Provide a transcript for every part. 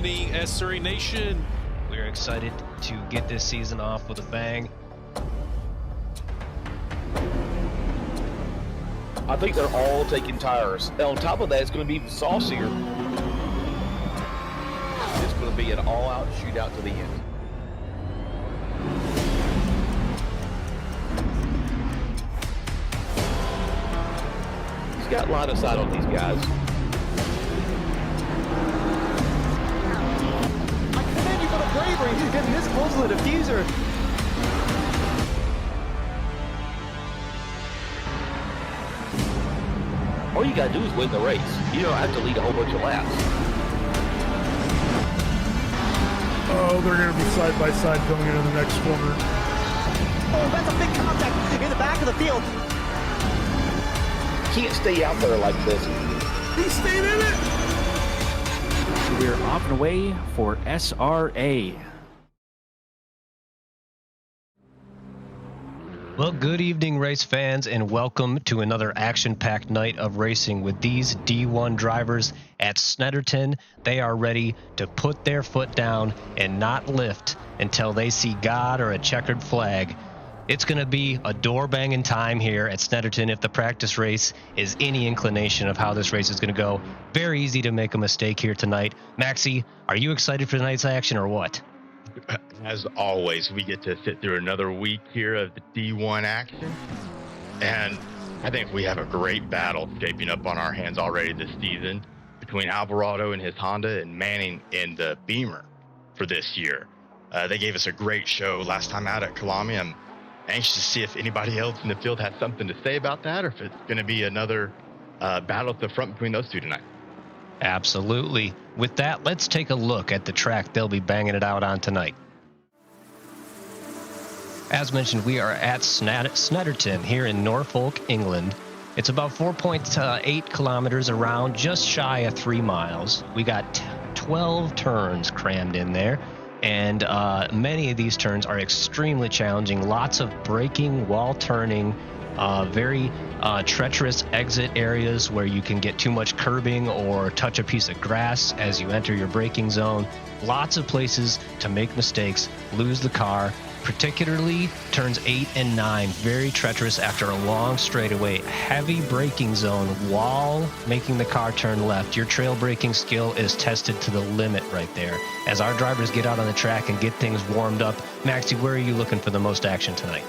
morning, SRA Nation. We're excited to get this season off with a bang. I think they're all taking tires. And on top of that, it's going to be saucier. It's going to be an all-out shootout to the end. He's got line of sight on these guys. I commend you for the bravery. He's getting this close to the diffuser. All you gotta do is win the race. You don't have to lead a whole bunch of laps. Oh, they're going to be side by side going into the next corner. Oh, that's a big contact in the back of the field. Can't stay out there like this. He stayed in it! We're off and away for SRA. Well, good evening, race fans, and welcome to another action-packed night of racing with these D1 drivers at Snetterton. They are ready to put their foot down and not lift until they see God or a checkered flag. It's going to be a door-banging time here at Snetterton if the practice race is any inclination of how this race is going to go. Very easy to make a mistake here tonight. Maxie, are you excited for tonight's action or what? As always, we get to sit through another week here of the D1 action, and I think we have a great battle shaping up on our hands already this season between Alvarado and his Honda and Manning in the Beamer for this year. They gave us a great show last time out at Kalami. I'm anxious to see if anybody else in the field has something to say about that, or if it's going to be another battle at the front between those two tonight. Absolutely. With that, let's take a look at the track they'll be banging it out on tonight. As mentioned, we are at Snetterton here in Norfolk, England. It's about 4.8 kilometers around, just shy of 3 miles. We got 12 turns crammed in there, and many of these turns are extremely challenging. Lots of braking while turning, very treacherous exit areas where you can get too much curbing or touch a piece of grass as you enter your braking zone. Lots of places to make mistakes, lose the car, particularly turns 8 and 9, very treacherous after a long straightaway, heavy braking zone while making the car turn left. Your trail braking skill is tested to the limit right there. As our drivers get out on the track and get things warmed up, Maxie, where are you looking for the most action tonight?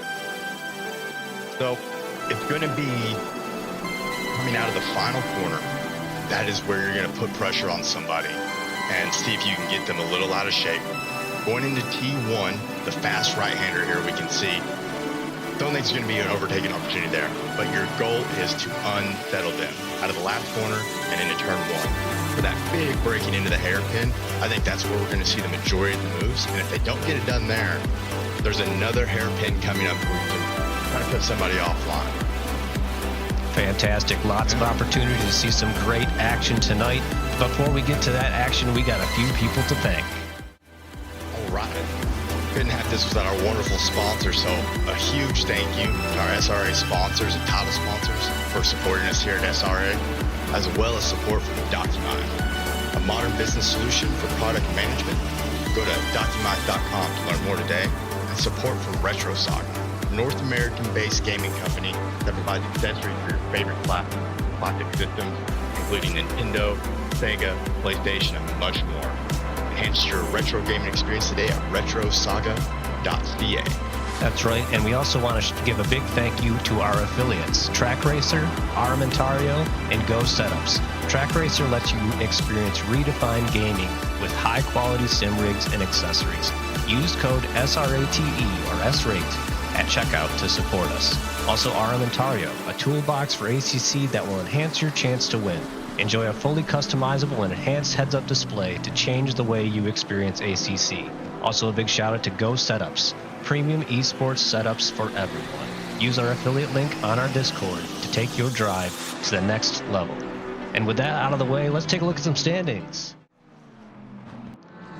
So it's going to be coming out of the final corner. That is where you're going to put pressure on somebody and see if you can get them a little out of shape. Going into T1, the fast right-hander here we can see. Don't think there's going to be an overtaking opportunity there, but your goal is to unsettle them out of the last corner and into turn 1. For that big breaking into the hairpin, I think that's where we're going to see the majority of the moves, and if they don't get it done there, there's another hairpin coming up where you can try to put somebody offline. Fantastic. Lots of opportunity to see some great action tonight. Before we get to that action, we got a few people to thank. All right. Couldn't have this without our wonderful sponsors, so a huge thank you to our SRA sponsors and title sponsors for supporting us here at SRA, as well as support from DocuMind, a modern business solution for product management. Go to DocuMind.com to learn more today, and support from Retro Saga, a North American-based gaming company that provides accessories for your favorite classic systems, including Nintendo, Sega, PlayStation, and much more. Enhance your retro gaming experience today at retrosaga.ca. That's right, and we also want to give a big thank you to our affiliates, Track Racer, Armentario, and Go Setups. Track Racer lets you experience redefined gaming with high-quality sim rigs and accessories. Use code SRATE or SRATE at checkout to support us. Also, Armentario, a toolbox for ACC that will enhance your chance to win. Enjoy a fully customizable and enhanced heads-up display to change the way you experience ACC. Also, a big shout-out to Go Setups, premium esports setups for everyone. Use our affiliate link on our Discord to take your drive to the next level. And with that out of the way, let's take a look at some standings.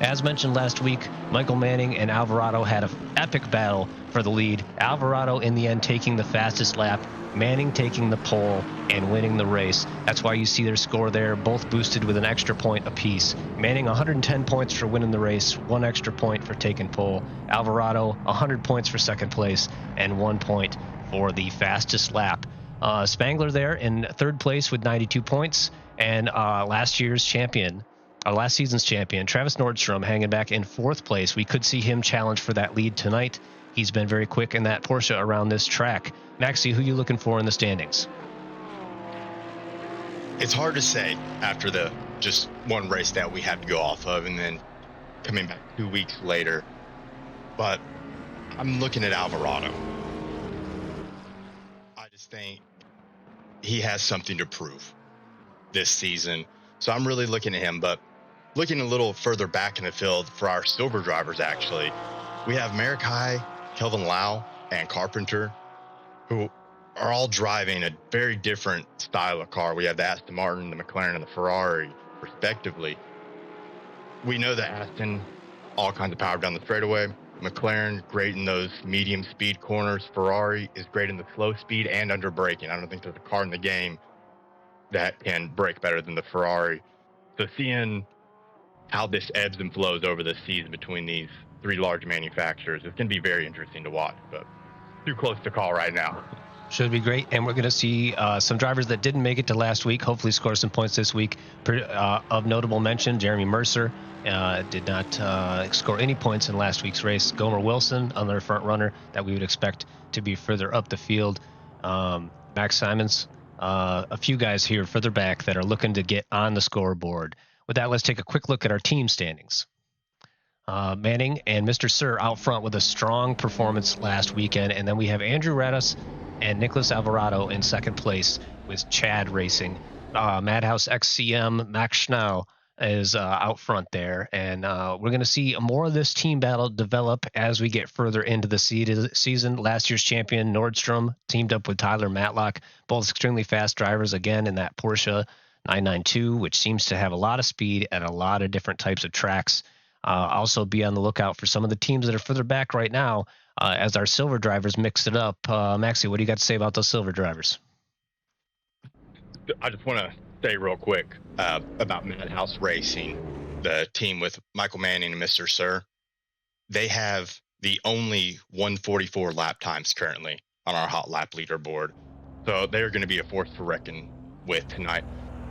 As mentioned last week, Michael Manning and Alvarado had an epic battle for the lead. Alvarado in the end taking the fastest lap, Manning taking the pole and winning the race. That's why you see their score there, both boosted with an extra point apiece. Manning 110 points for winning the race, 1 extra point for taking pole. Alvarado 100 points for second place and 1 point for the fastest lap. Spangler there in third place with 92 points, and last season's champion, Travis Nordstrom, hanging back in fourth place. We could see him challenge for that lead tonight. He's been very quick in that Porsche around this track. Maxie, who are you looking for in the standings? It's hard to say after the just one race that we had to go off of and then coming back 2 weeks later. But I'm looking at Alvarado. I just think he has something to prove this season. So I'm really looking at him. But looking a little further back in the field for our silver drivers, actually, we have Marikai, Kelvin Lau, and Carpenter, who are all driving a very different style of car. We have the Aston Martin, the McLaren, and the Ferrari, respectively. We know that Aston, all kinds of power down the straightaway. McLaren, great in those medium speed corners. Ferrari is great in the slow speed and under braking. I don't think there's a car in the game that can brake better than the Ferrari. So seeing how this ebbs and flows over the season between these three large manufacturers, it's going to be very interesting to watch, but too close to call right now. Should be great, and we're going to see some drivers that didn't make it to last week hopefully score some points this week. Of notable mention, Jeremy Mercer did not score any points in last week's race. Gomer Wilson, another front runner that we would expect to be further up the field. Max Simons, a few guys here further back that are looking to get on the scoreboard. With that, let's take a quick look at our team standings. Manning and Mr. Sir out front with a strong performance last weekend, and then we have Andrew Radis and Nicholas Alvarado in second place with Chad Racing. Madhouse XCM Max Schnau is out front there, and we're going to see more of this team battle develop as we get further into the season. Last year's champion Nordstrom teamed up with Tyler Matlock, both extremely fast drivers, again in that Porsche 992, which seems to have a lot of speed at a lot of different types of tracks. Also be on the lookout for some of the teams that are further back right now as our silver drivers mix it up. Maxie, what do you got to say about those silver drivers? I just want to say real quick about Madhouse Racing, the team with Michael Manning and Mr. Sir. They have the only 144 lap times currently on our hot lap leaderboard. So they're going to be a force to reckon with tonight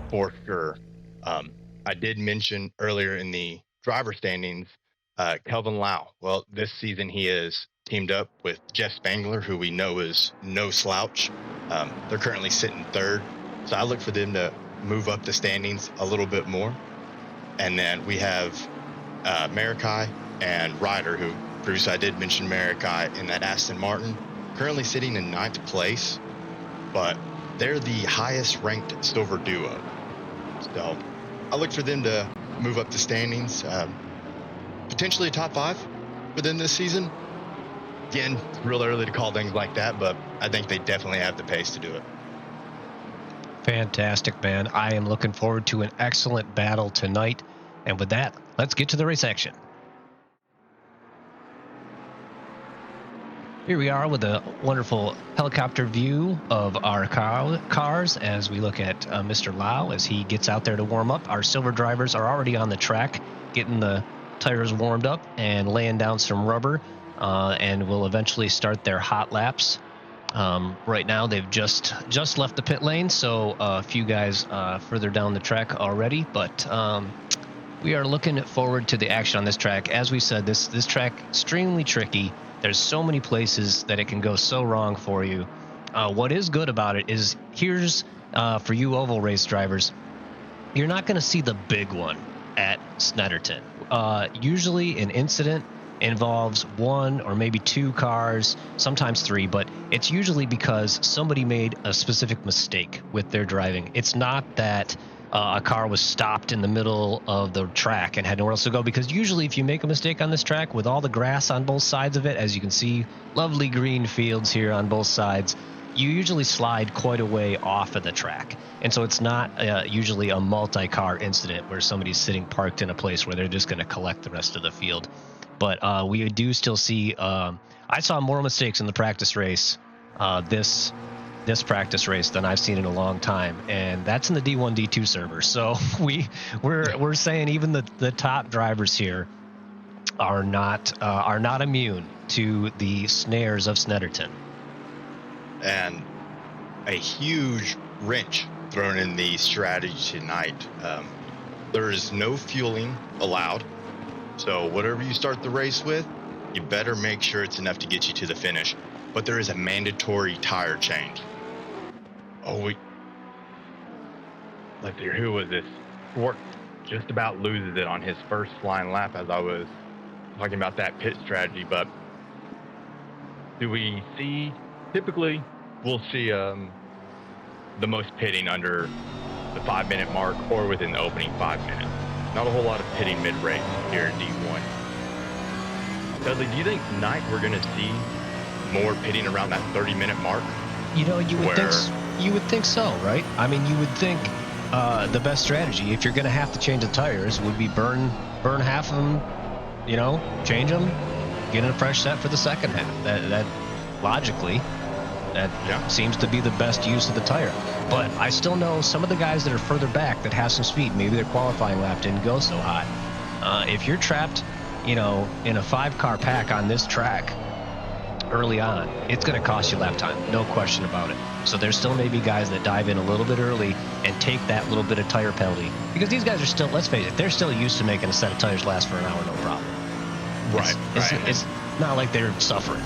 for sure. I did mention earlier in the driver standings, Kelvin Lau. Well, this season he is teamed up with Jeff Spangler, who we know is no slouch. They're currently sitting third, so I look for them to move up the standings a little bit more. And then we have Marikai and Ryder, who previously I did mention Marikai in that Aston Martin, currently sitting in 9th place, but they're the highest ranked silver duo. So I look for them to move up the standings, potentially a top 5 for them this season. Again, it's real early to call things like that, but I think they definitely have the pace to do it. Fantastic, man. I am looking forward to an excellent battle tonight. And with that, let's get to the race action. Here we are with a wonderful helicopter view of our cars as we look at Mr. Lau as he gets out there to warm up. Our silver drivers are already on the track, getting the tires warmed up and laying down some rubber, and will eventually start their hot laps. Right now, they've just left the pit lane, so a few guys further down the track already, but we are looking forward to the action on this track. As we said, this track extremely tricky. There's so many places that it can go so wrong for you. What is good about it is here's for you oval race drivers, you're not going to see the big one at Snetterton. Usually an incident involves 1 or maybe 2 cars, sometimes 3, but it's usually because somebody made a specific mistake with their driving. It's not that a car was stopped in the middle of the track and had nowhere else to go, because usually if you make a mistake on this track with all the grass on both sides of it, as you can see, lovely green fields here on both sides, you usually slide quite a way off of the track. And so it's not usually a multi-car incident where somebody's sitting parked in a place where they're just going to collect the rest of the field. But we do still see, I saw more mistakes in the practice race, this practice race, than I've seen in a long time. And that's in the D1, D2 server. So we're saying even the top drivers here are not immune to the snares of Snetterton. And a huge wrench thrown in the strategy tonight. There is no fueling allowed. So whatever you start the race with, you better make sure it's enough to get you to the finish. But there is a mandatory tire change. Let's see, who was this? Swart just about loses it on his first flying lap as I was talking about that pit strategy. But do we see, typically we'll see the most pitting under the 5-minute mark or within the opening 5 minutes. Not a whole lot of pitting mid-race here in D1. Dudley, do you think tonight we're going to see more pitting around that 30-minute mark? You know, you would think so, right? I mean, you would think the best strategy, if you're going to have to change the tires, would be burn half of them, you know, change them, get in a fresh set for the second half. That logically, seems to be the best use of the tire. But I still know some of the guys that are further back that have some speed. Maybe their qualifying lap didn't go so hot. If you're trapped, you know, in a 5-car pack on this track early on, it's going to cost you lap time, no question about it. So there still may be guys that dive in a little bit early and take that little bit of tire penalty, because these guys are still, let's face it, they're still used to making a set of tires last for an hour, no problem. Right. It's not like they're suffering.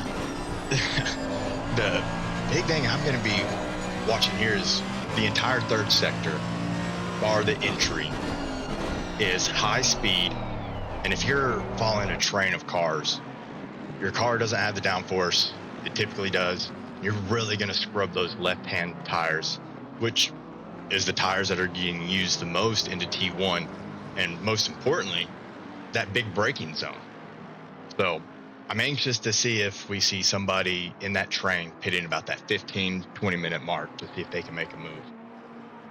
The big thing I'm going to be watching here is the entire third sector, bar the entry, is high speed. And if you're following a train of cars, your car doesn't have the downforce. It typically does. You're really going to scrub those left-hand tires, which is the tires that are getting used the most into T1. And most importantly, that big braking zone. So I'm anxious to see if we see somebody in that train pitting about that 15-20 minute mark to see if they can make a move.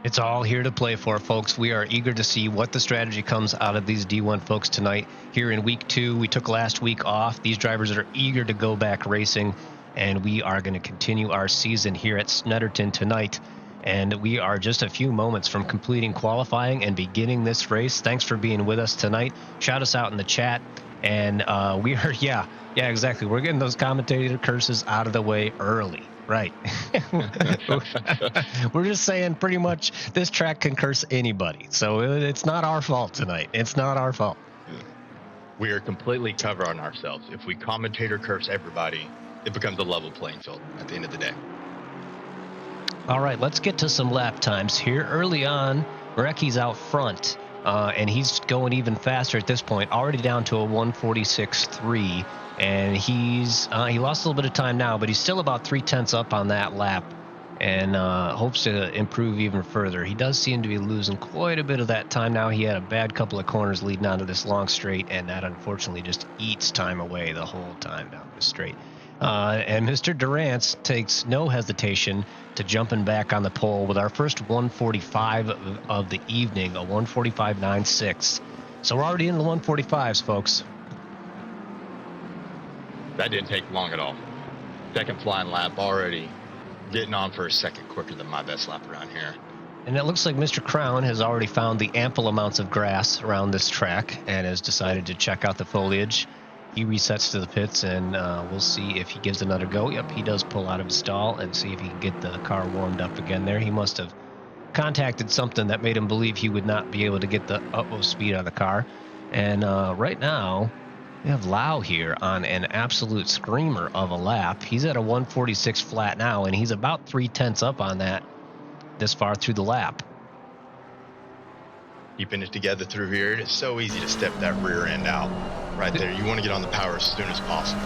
It's all here to play for, folks. We are eager to see what the strategy comes out of these D1 folks tonight. Here in week 2, we took last week off. These drivers are eager to go back racing, and we are going to continue our season here at Snetterton tonight. And we are just a few moments from completing qualifying and beginning this race. Thanks for being with us tonight. Shout us out in the chat. And we are, yeah, exactly. We're getting those commentator curses out of the way early. Right. We're just saying pretty much this track can curse anybody. So it's not our fault tonight. It's not our fault. We are completely covered on ourselves. If we commentator curse everybody, it becomes a level playing field at the end of the day. All right, let's get to some lap times here. Early on, Marecki's out front, and he's going even faster at this point, already down to a 146.3. And he lost a little bit of time now, but he's still about 0.3 up on that lap, and hopes to improve even further. He does seem to be losing quite a bit of that time now. He had a bad couple of corners leading onto this long straight, and that unfortunately just eats time away the whole time down the straight. And Mr. Durrance takes no hesitation to jumping back on the pole with our first 145 of the evening, a 145.96. So we're already in the 145s, folks. That didn't take long at all. Second flying lap already getting on for a second quicker than my best lap around here. And it looks like Mr. Crown has already found the ample amounts of grass around this track and has decided to check out the foliage. He resets to the pits, and we'll see if he gives another go. Yep, he does pull out of his stall and see if he can get the car warmed up again there. He must have contacted something that made him believe he would not be able to get the utmost speed out of the car. And right now, we have Lau here on an absolute screamer of a lap. He's at a 146 flat now, and he's about 0.3 up on that this far through the lap. Keeping it together through here, it's so easy to step that rear end out right there. You want to get on the power as soon as possible.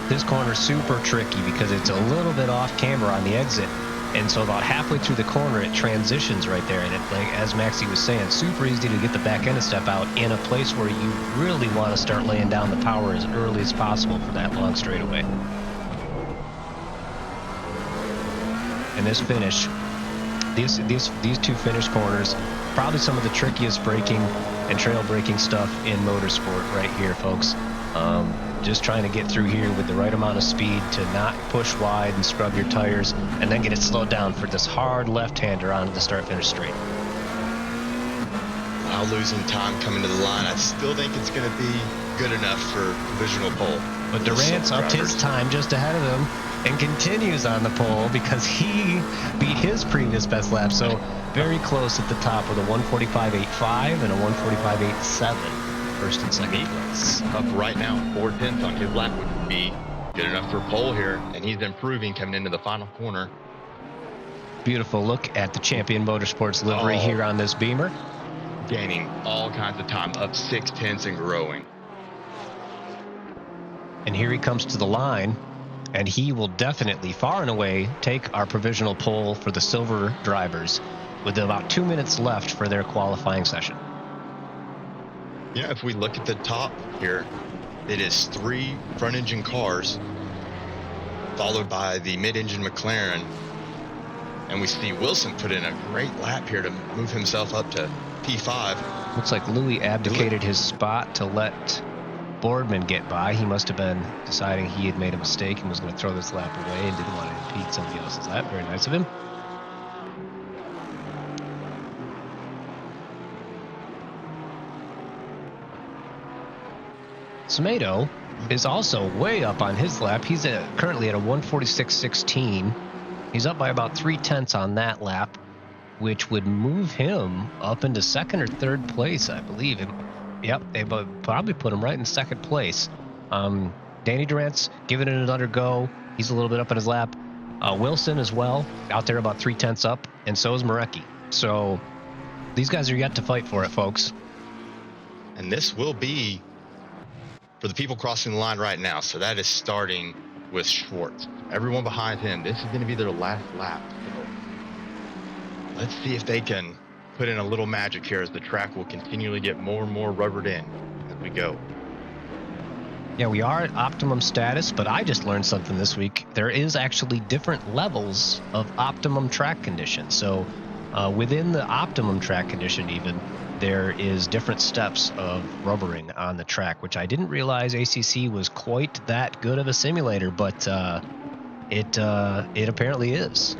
This corner's super tricky because it's a little bit off camber on the exit. And so about halfway through the corner, it transitions right there. And it, like as Maxie was saying, super easy to get the back end step out in a place where you really want to start laying down the power as early as possible for that long straightaway. And this finish, these two finish corners, probably some of the trickiest braking and trail braking stuff in motorsport right here, folks. Just trying to get through here with the right amount of speed to not push wide and scrub your tires, and then get it slowed down for this hard left-hander onto the start-finish straight. While losing time coming to the line, I still think it's going to be good enough for provisional pole. But Durant's upped his time just ahead of him and continues on the pole because he beat his previous best lap. So very close at the top with a 1:45.85 and a 1:45.87, first and second place. Up right now, 4/10 on his lap would be good enough for pole here, and he's improving coming into the final corner. Beautiful look at the Champion Motorsports livery here on this Beamer. Gaining all kinds of time, up 6/10 and growing. And here he comes to the line, and he will definitely, far and away, take our provisional pole for the silver drivers with about 2 minutes left for their qualifying session. You know, if we look at the top here, it is 3 front-engine cars, followed by the mid-engine McLaren, and we see Wilson put in a great lap here to move himself up to P5. Looks like Louis abdicated his spot to let Boardman get by. He must have been deciding he had made a mistake and was going to throw this lap away and didn't want to impede somebody else's lap. Very nice of him. Smedo is also way up on his lap. He's currently at a 1:46.16. He's up by about 3/10 on that lap, which would move him up into second or third place, I believe. Yep, they probably put him right in second place. Danny Durant's giving it another go. He's a little bit up on his lap. Wilson as well, out there about 3/10 up, and so is Marecki. So these guys are yet to fight for it, folks. And this will be for the people crossing the line right now. So that is starting with Schwartz. Everyone behind him, this is going to be their last lap. So let's see if they can put in a little magic here as the track will continually get more and more rubbered in as we go. Yeah, we are at optimum status, but I just learned something this week. There is actually different levels of optimum track condition. So within the optimum track condition even, there is different steps of rubbering on the track, which I didn't realize ACC was quite that good of a simulator, but it apparently is.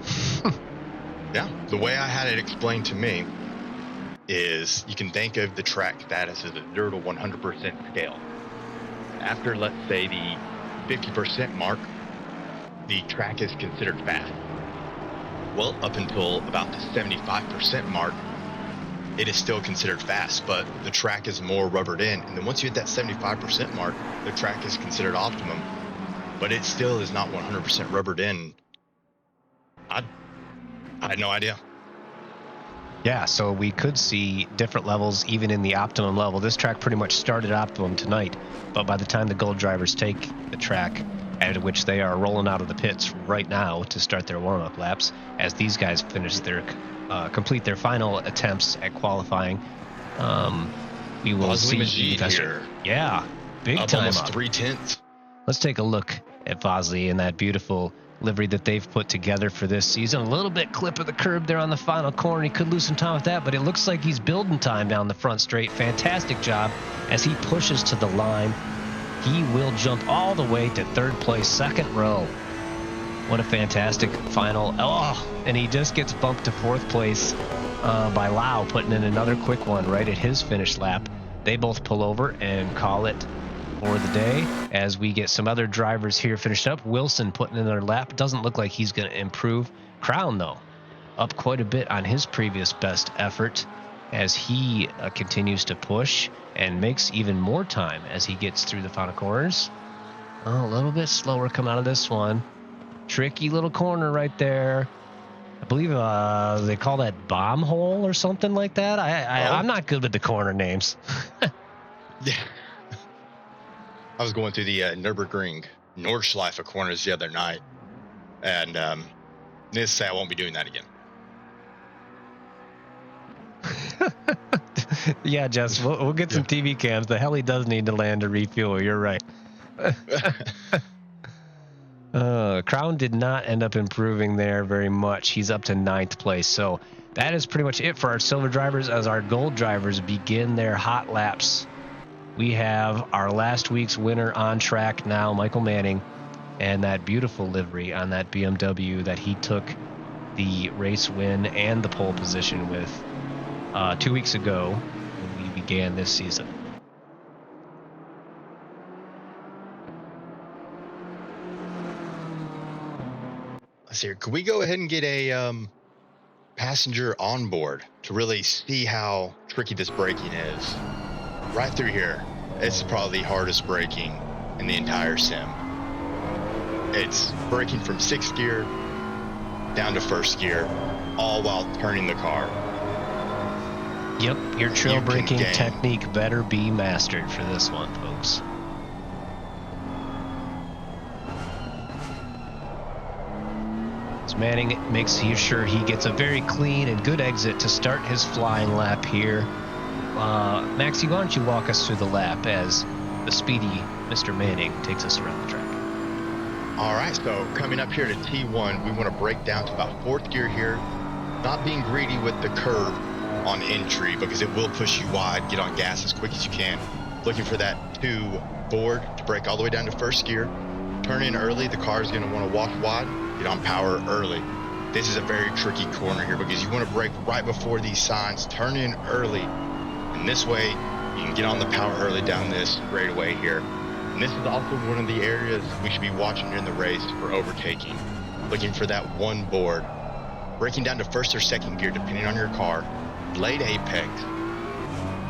Yeah, the way I had it explained to me is you can think of the track status as a 0 to 100% scale. After, let's say, the 50% mark, the track is considered fast. Well, up until about the 75% mark, it is still considered fast, but the track is more rubbered in. And then once you hit that 75% mark, the track is considered optimum, but it still is not 100% rubbered in. I had no idea. Yeah, so we could see different levels even in the optimum level. This track pretty much started optimum tonight, but by the time the gold drivers take the track, at which they are rolling out of the pits right now to start their warm-up laps, as these guys finish their complete their final attempts at qualifying, we will see here. Yeah, big up time almost up. 3/10. Let's take a look at Vosley and that beautiful livery that they've put together for this season. A little bit clip of the curb there on the final corner. He could lose some time with that, but it looks like he's building time down the front straight. Fantastic job as he pushes to the line. He will jump all the way to third place, second row. What a fantastic final. Oh, and he just gets bumped to fourth place by Lau, putting in another quick one right at his finish lap. They both pull over and call it for the day as we get some other drivers here finished up. Wilson putting in another lap. Doesn't look like he's going to improve. Crown, though, up quite a bit on his previous best effort as he continues to push and makes even more time as he gets through the final corners. Oh, a little bit slower come out of this one. Tricky little corner right there. I believe they call that bomb hole or something like that. I'm not good with the corner names. Yeah. I was going through the Nürburgring Nordschleife corners the other night, and needless to say, I won't be doing that again. Yeah, Jess, we'll get some TV cams. The heli does need to land to refuel. You're right. Crown did not end up improving there very much. He's up to 9th place. So that is pretty much it for our silver drivers. As our gold drivers begin their hot laps, we have our last week's winner on track now, Michael Manning, and that beautiful livery on that BMW that he took the race win and the pole position with 2 weeks ago when we began this season. Let's see here. Could we go ahead and get a passenger on board to really see how tricky this braking is? Right through here, it's probably the hardest braking in the entire sim. It's braking from 6th gear down to 1st gear, all while turning the car. Yep, your trail braking technique better be mastered for this one, folks. Manning makes sure he gets a very clean and good exit to start his flying lap here. Maxie, why don't you walk us through the lap as the speedy Mr. Manning takes us around the track. All right, so coming up here to T1, we want to break down to about 4th gear here, not being greedy with the curb on entry because it will push you wide. Get on gas as quick as you can. Looking for that 2 board to break all the way down to 1st gear. Turn in early, the car is going to want to wash wide. Get on power early. This is a very tricky corner here because you want to brake right before these signs, turn in early, and this way you can get on the power early down this straightaway here. And this is also one of the areas we should be watching in the race for overtaking. Looking for that 1 board. Braking down to 1st or 2nd gear depending on your car. Blade apex.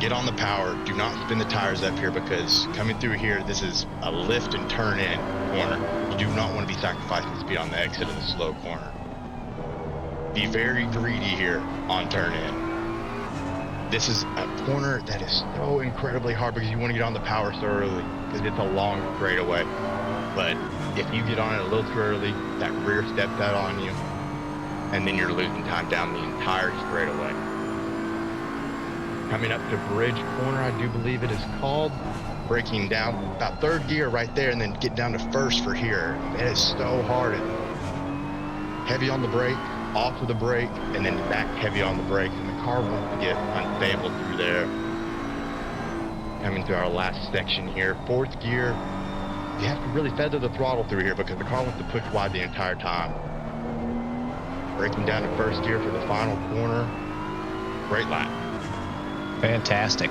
Get on the power. Do not spin the tires up here because coming through here, this is a lift and turn in corner. You do not want to be sacrificing speed on the exit of the slow corner. Be very greedy here on turn in. This is a corner that is so incredibly hard because you want to get on the power so early because it's a long straightaway. But if you get on it a little too early, that rear steps out on you, and then you're losing time down the entire straightaway. Coming up to Bridge Corner, I do believe it is called. Braking down about 3rd gear right there and then get down to 1st for here. It is so hard. Heavy on the brake, off of the brake, and then back heavy on the brake. And the car wants to get unstable through there. Coming to our last section here, 4th gear. You have to really feather the throttle through here because the car wants to push wide the entire time. Braking down to 1st gear for the final corner. Great lap. Fantastic.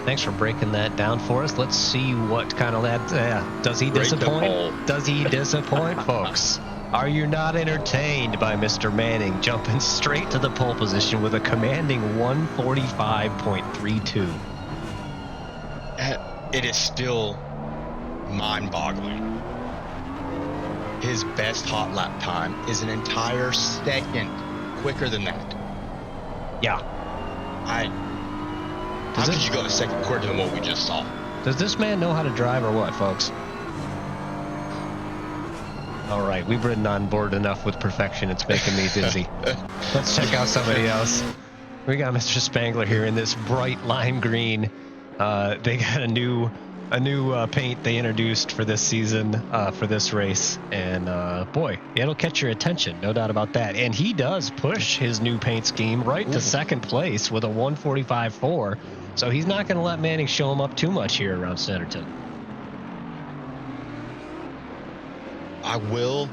Thanks for breaking that down for us. Let's see what kind of that. Does he disappoint? Does he disappoint, folks? Are you not entertained by Mr. Manning jumping straight to the pole position with a commanding 145.32? It is still mind-boggling. His best hot lap time is an entire second quicker than that. Yeah. How could you go a second quicker than what we just saw? Does this man know how to drive or what, folks? All right, we've ridden on board enough with perfection. It's making me dizzy. Let's check out somebody else. We got Mr. Spangler here in this bright lime green. They got a new paint they introduced for this season, for this race, and boy, it'll catch your attention, no doubt about that. And he does push his new paint scheme right to 2nd place with a 145.4, so he's not going to let Manning show him up too much here around Snetterton. I will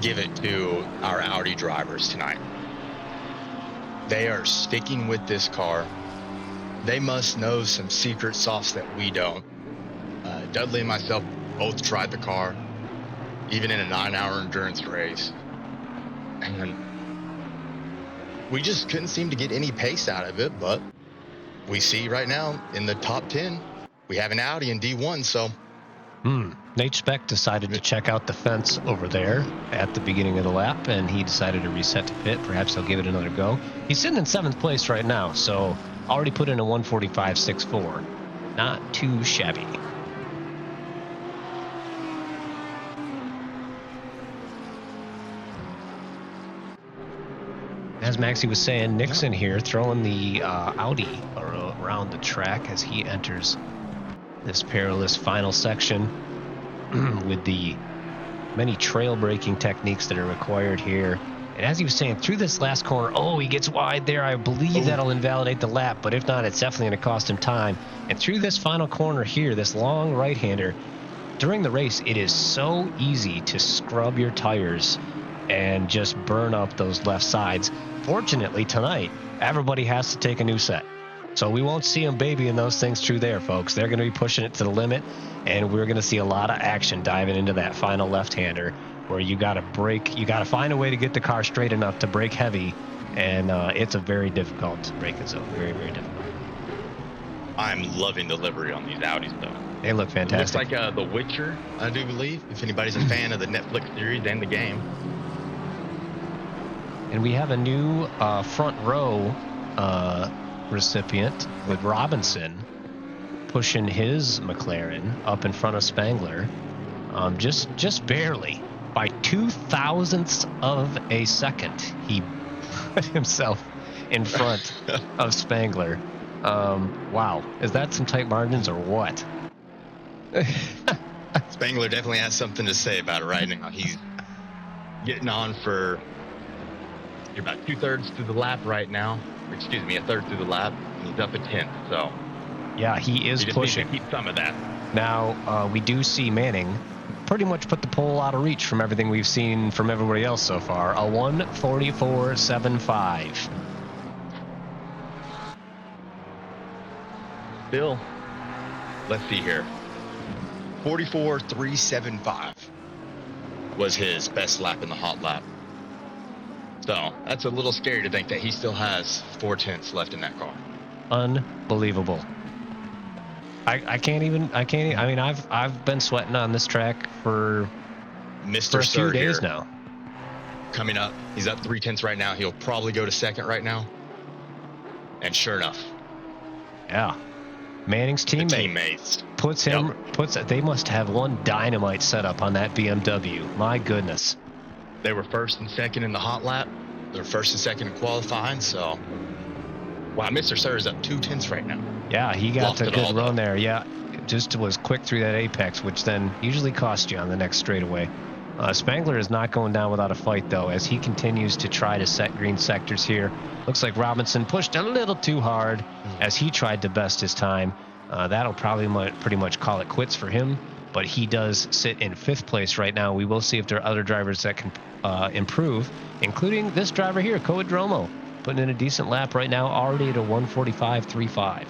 give it to our Audi drivers tonight. They are sticking with this car. They must know some secret sauce that we don't. Dudley and myself both tried the car, even in a 9-hour endurance race. And we just couldn't seem to get any pace out of it, but we see right now in the top 10, we have an Audi in D1, so. Nate Speck decided to check out the fence over there at the beginning of the lap, and he decided to reset to pit. Perhaps he'll give it another go. He's sitting in 7th place right now, so already put in a 145.64. Not too shabby. As Maxie was saying, Nixon here throwing the Audi around the track as he enters this perilous final section. with the many trail braking techniques that are required here. And as he was saying, through this last corner, he gets wide there. I believe that'll invalidate the lap, but if not, it's definitely going to cost him time. And through this final corner here, this long right-hander, during the race, it is so easy to scrub your tires and just burn up those left sides. Fortunately, tonight, everybody has to take a new set. So we won't see them babying those things through there, folks. They're going to be pushing it to the limit, and we're going to see a lot of action diving into that final left-hander where you got to brake. You got to find a way to get the car straight enough to brake heavy, and it's a very difficult braking zone. Very, very difficult. I'm loving the livery on these Audis, though. They look fantastic. It looks like The Witcher, I do believe, if anybody's a fan of the Netflix series and the game. And we have a new front row recipient with Robinson pushing his McLaren up in front of Spangler, just barely by 0.02 of a second. He put himself in front of Spangler. Wow, is that some tight margins or what? Spangler definitely has something to say about it right now. He's getting on for, you're about 2/3 through the lap right now. Excuse me, 1/3 through the lap, and he's up a 10th. So yeah, he is pushing. Needs to keep some of that. Now we do see Manning pretty much put the pole out of reach from everything we've seen from everybody else so far. A 1:44.75. Bill, let's see here. 44.375 was his best lap in the hot lap. So that's a little scary to think that he still has 0.4 left in that car. Unbelievable. I can't even. I mean, I've been sweating on this track for a few days now. Coming up, he's up 0.3 right now. He'll probably go to second right now. And sure enough, yeah, Manning's teammates puts him. They must have one dynamite setup on that BMW. My goodness. They were first and second in the hot lap. They're first and second in qualifying. So, wow, Mr. Sir is up 0.2 right now. Yeah, he got a good run there. Yeah, just was quick through that apex, which then usually costs you on the next straightaway. Spangler is not going down without a fight, though, as he continues to try to set green sectors here. Looks like Robinson pushed a little too hard as he tried to best his time. That'll probably pretty much call it quits for him, but he does sit in 5th place right now. We will see if there are other drivers that can improve, including this driver here, Coadromo, putting in a decent lap right now, already at a 1:45.35.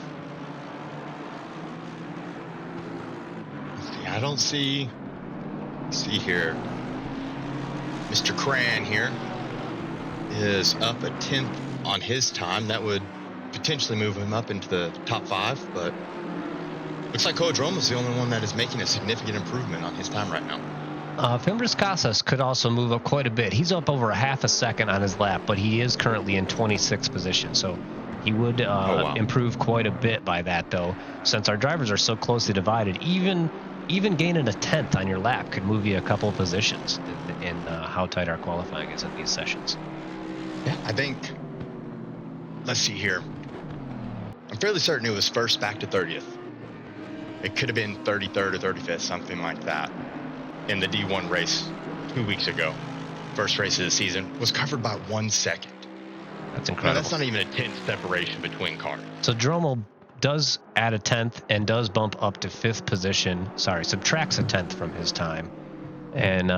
I don't see here. Mr. Cran here is up a 10th on his time. That would potentially move him up into the top 5, but looks like Coadromo is the only one that is making a significant improvement on his time right now. Fimbres Casas could also move up quite a bit. He's up over a half a second on his lap, but he is currently in 26th position, so he would improve quite a bit by that, though, since our drivers are so closely divided. Even gaining a 10th on your lap could move you a couple of positions in how tight our qualifying is in these sessions. Yeah, I think, let's see here. I'm fairly certain it was first back to 30th. It could have been 33rd or 35th, something like that, in the D1 race 2 weeks ago. First race of the season was covered by 1 second. That's incredible. That's not even a 10th separation between cars. So Dromo does add a 10th and does bump up to 5th position. Sorry, subtracts a 10th from his time. And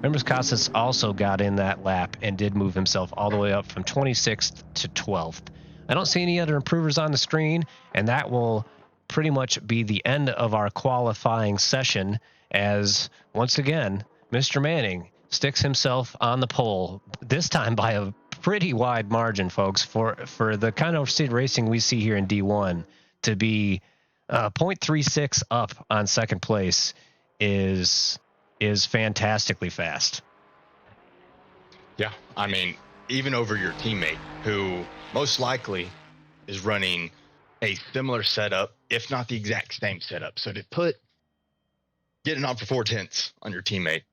Fimbres Casas also got in that lap and did move himself all the way up from 26th to 12th. I don't see any other improvers on the screen, and that will pretty much be the end of our qualifying session, as once again Mr. Manning sticks himself on the pole, this time by a pretty wide margin, folks. For the kind of seed racing we see here in D1, to be 0.36 up on second place is fantastically fast. Yeah, I mean, even over your teammate, who most likely is running a similar setup, if not the exact same setup. So to put getting on for 0.4 on your teammate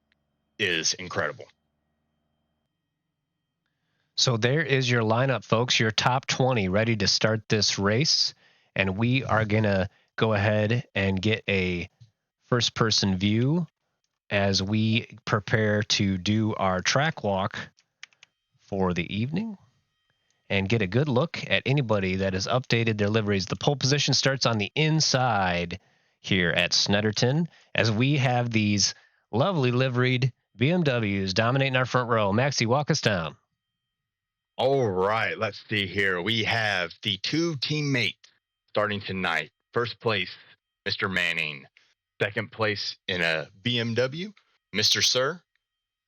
is incredible. So there is your lineup, folks, your top 20 ready to start this race. And we are going to go ahead and get a first-person view as we prepare to do our track walk for the evening and get a good look at anybody that has updated their liveries. The pole position starts on the inside here at Snetterton as we have these lovely liveried BMWs dominating our front row. Maxie, walk us down. All right, let's see here. We have the two teammates starting tonight. First place, Mr. Manning. Second place in a BMW, Mr. Sir.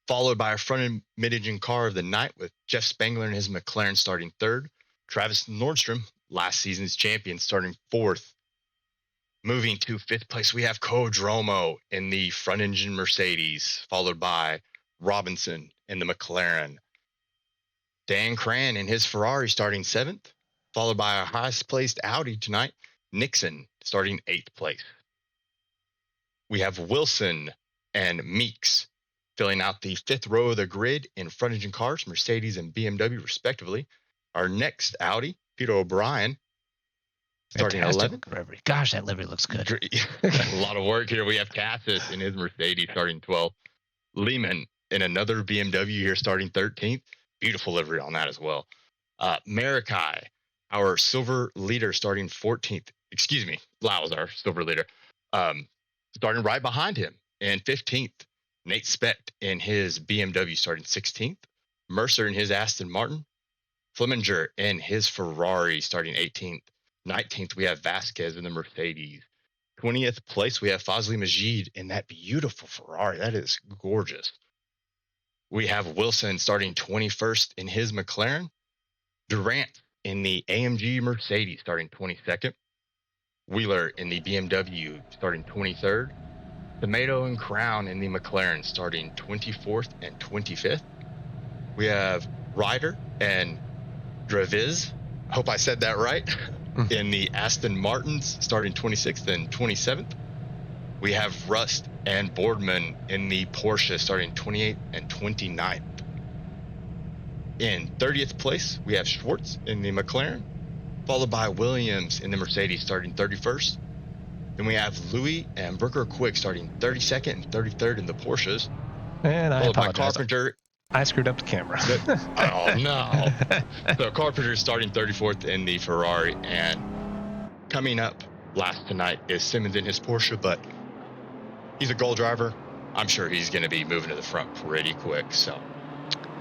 Followed by our front and mid-engine car of the night with Jeff Spangler and his McLaren starting third. Travis Nordstrom, last season's champion, starting fourth. Moving to fifth place, we have Codromo in the front engine Mercedes, followed by Robinson in the McLaren. Dan Cran in his Ferrari starting seventh, followed by our highest placed Audi tonight, Nixon starting eighth place. We have Wilson and Meeks filling out the fifth row of the grid in front engine cars, Mercedes and BMW respectively. Our next Audi, Peter O'Brien, starting 11th. Gosh, that livery looks good. A lot of work here. We have Cassis in his Mercedes starting 12th. Lehman in another BMW here starting 13th. Beautiful livery on that as well. Marikai, our silver leader, starting 14th. Excuse me, Lau's our silver leader. Starting right behind him in 15th. Nate Specht in his BMW starting 16th. Mercer in his Aston Martin. Flemminger in his Ferrari starting 18th. 19th, we have Vasquez in the Mercedes. 20th place, we have Fazli Majid in that beautiful Ferrari. That is gorgeous. We have Wilson starting 21st in his McLaren. Durant in the AMG Mercedes starting 22nd. Wheeler in the BMW starting 23rd. Tomato and Crown in the McLaren starting 24th and 25th. We have Ryder and Draviz, I hope I said that right, in the Aston Martins starting 26th and 27th. We have Rust and Boardman in the Porsche starting 28th and 29th. In 30th place, we have Schwartz in the McLaren, followed by Williams in the Mercedes starting 31st. Then we have Louis and Brooker Quick starting 32nd and 33rd in the Porsches. And I apologize. Carpenter. I screwed up the camera. Oh, no. So Carpenter starting 34th in the Ferrari. And coming up last tonight is Simmons in his Porsche, but he's a goal driver. I'm sure he's going to be moving to the front pretty quick. So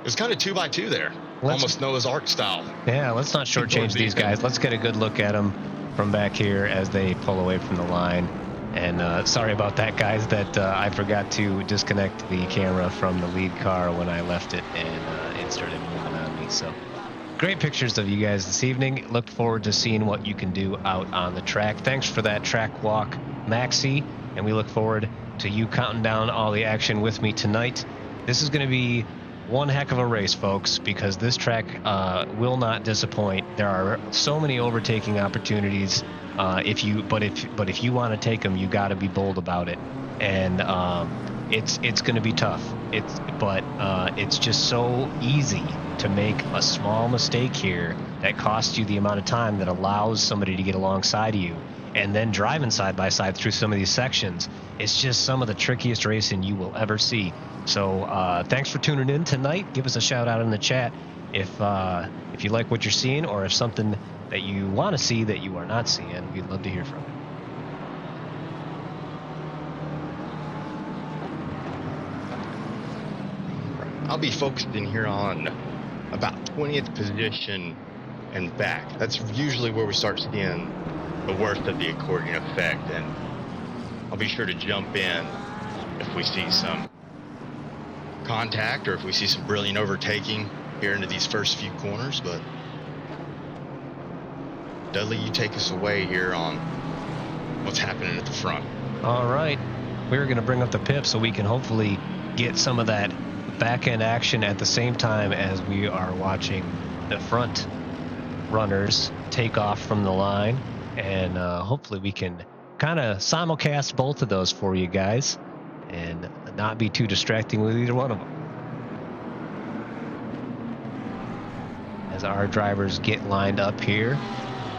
it's kind of 2x2 there. Almost Noah's Ark style. Yeah, let's not shortchange these guys. Let's get a good look at them from back here as they pull away from the line. And sorry about that, guys, that I forgot to disconnect the camera from the lead car when I left it, and it started moving on me. So great pictures of you guys this evening. Look forward to seeing what you can do out on the track. Thanks for that track walk, Maxie, and we look forward to you counting down all the action with me tonight. This is going to be one heck of a race, folks, because this track will not disappoint. There are so many overtaking opportunities. If you want to take them, you got to be bold about it, and it's going to be tough. It's just so easy to make a small mistake here that costs you the amount of time that allows somebody to get alongside of you, and then driving side by side through some of these sections. It's just some of the trickiest racing you will ever see. So thanks for tuning in tonight. Give us a shout out in the chat if you like what you're seeing, or if something that you want to see that you are not seeing. We'd love to hear from you. I'll be focusing here on about 20th position and back. That's usually where we start seeing the worst of the accordion effect, and I'll be sure to jump in if we see some contact or if we see some brilliant overtaking here into these first few corners. But Dudley, you take us away here on what's happening at the front. All right, we're going to bring up the pip so we can hopefully get some of that back end action at the same time as we are watching the front runners take off from the line, and hopefully we can kind of simulcast both of those for you guys and not be too distracting with either one of them. As our drivers get lined up here,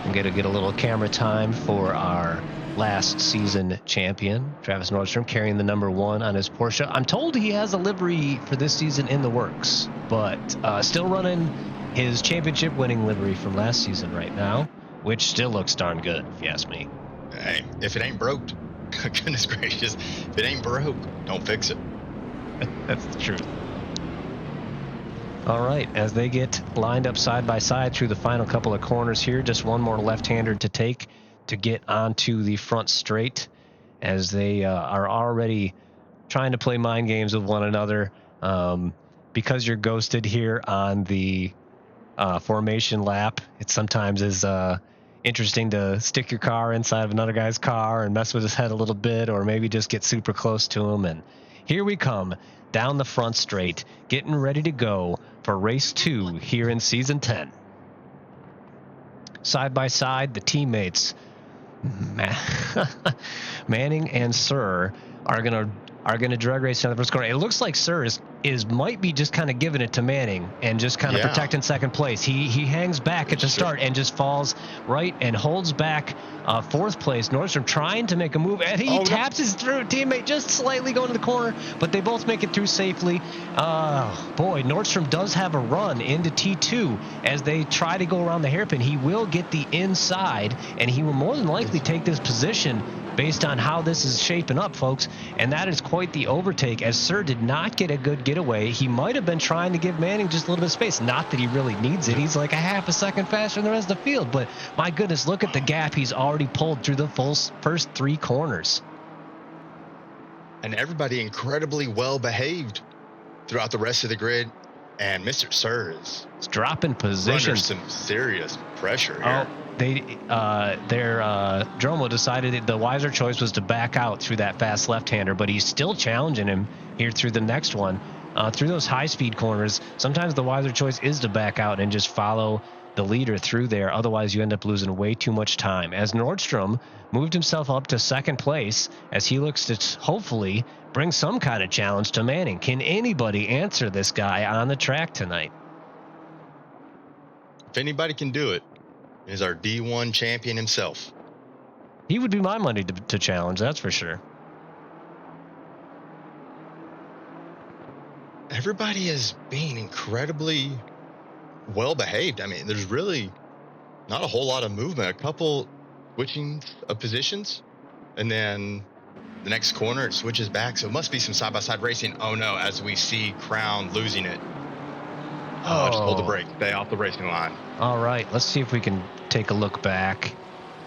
I'm going to get a little camera time for our last season champion, Travis Nordstrom, carrying the number 1 on his Porsche. I'm told he has a livery for this season in the works, but still running his championship winning livery from last season right now, which still looks darn good, if you ask me. Hey, if it ain't broke, goodness gracious, if it ain't broke, don't fix it. That's the truth. All right, as they get lined up side by side through the final couple of corners here, just one more left-hander to take to get onto the front straight, as they are already trying to play mind games with one another. Because you're ghosted here on the formation lap, it sometimes is interesting to stick your car inside of another guy's car and mess with his head a little bit, or maybe just get super close to him. And here we come down the front straight, getting ready to go for race 2 here in season 10. Side by side, the teammates Manning and Sir are gonna drag race down the first corner. It looks like Sir is might be just kind of giving it to Manning and just kind of protecting second place. He hangs back at the start and just falls right and holds back 4th place. Nordstrom trying to make a move, and he taps his teammate just slightly going to the corner, but they both make it through safely. Boy, Nordstrom does have a run into T2 as they try to go around the hairpin. He will get the inside, and he will more than likely take this position based on how this is shaping up, folks. And that is quite the overtake, as Sir did not get a good getaway. He might have been trying to give Manning just a little bit of space. Not that he really needs it. He's like a half a second faster than the rest of the field. But my goodness, look at the gap he's already pulled through the first 3 corners. And everybody incredibly well behaved throughout the rest of the grid. And Mr. Sir is dropping positions. Under some serious pressure here. Their Dromo decided that the wiser choice was to back out through that fast left-hander, but he's still challenging him here through the next one. Through those high-speed corners, sometimes the wiser choice is to back out and just follow the leader through there. Otherwise, you end up losing way too much time. As Nordstrom moved himself up to 2nd place, as he looks to hopefully bring some kind of challenge to Manning. Can anybody answer this guy on the track tonight? If anybody can do it, is our D1 champion himself. He would be my money to challenge, that's for sure. Everybody is being incredibly well behaved. I mean, there's really not a whole lot of movement. A couple switching of positions, and then the next corner it switches back. So it must be some side-by-side racing. Oh no, as we see Crown losing it. Just hold the brake. Stay off the racing line. All right, let's see if we can take a look back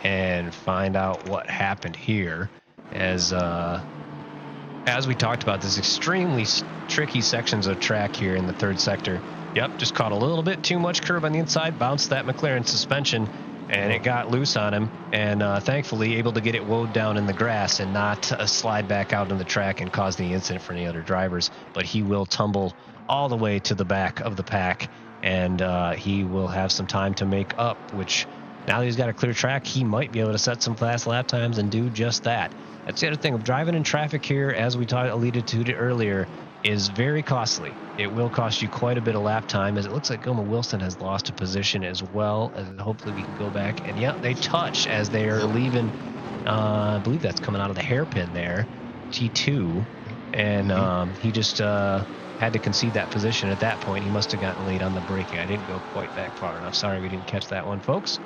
and find out what happened here. As we talked about, this extremely tricky sections of track here in the 3rd sector. Yep, just caught a little bit too much curb on the inside, bounced that McLaren suspension, and it got loose on him, and thankfully able to get it woed down in the grass and not slide back out in the track and cause the incident for any other drivers. But he will tumble all the way to the back of the pack, and he will have some time to make up, which now that he's got a clear track, he might be able to set some fast lap times and do just that. That's the other thing of driving in traffic here, as we alluded to it earlier, is very costly. It will cost you quite a bit of lap time, as it looks like Goma Wilson has lost a position as well, as hopefully we can go back. And yeah, they touch as they are leaving. I believe that's coming out of the hairpin there, T2, and he just had to concede that position at that point. He must have gotten late on the braking. I didn't go quite back far enough. Sorry we didn't catch that one, folks.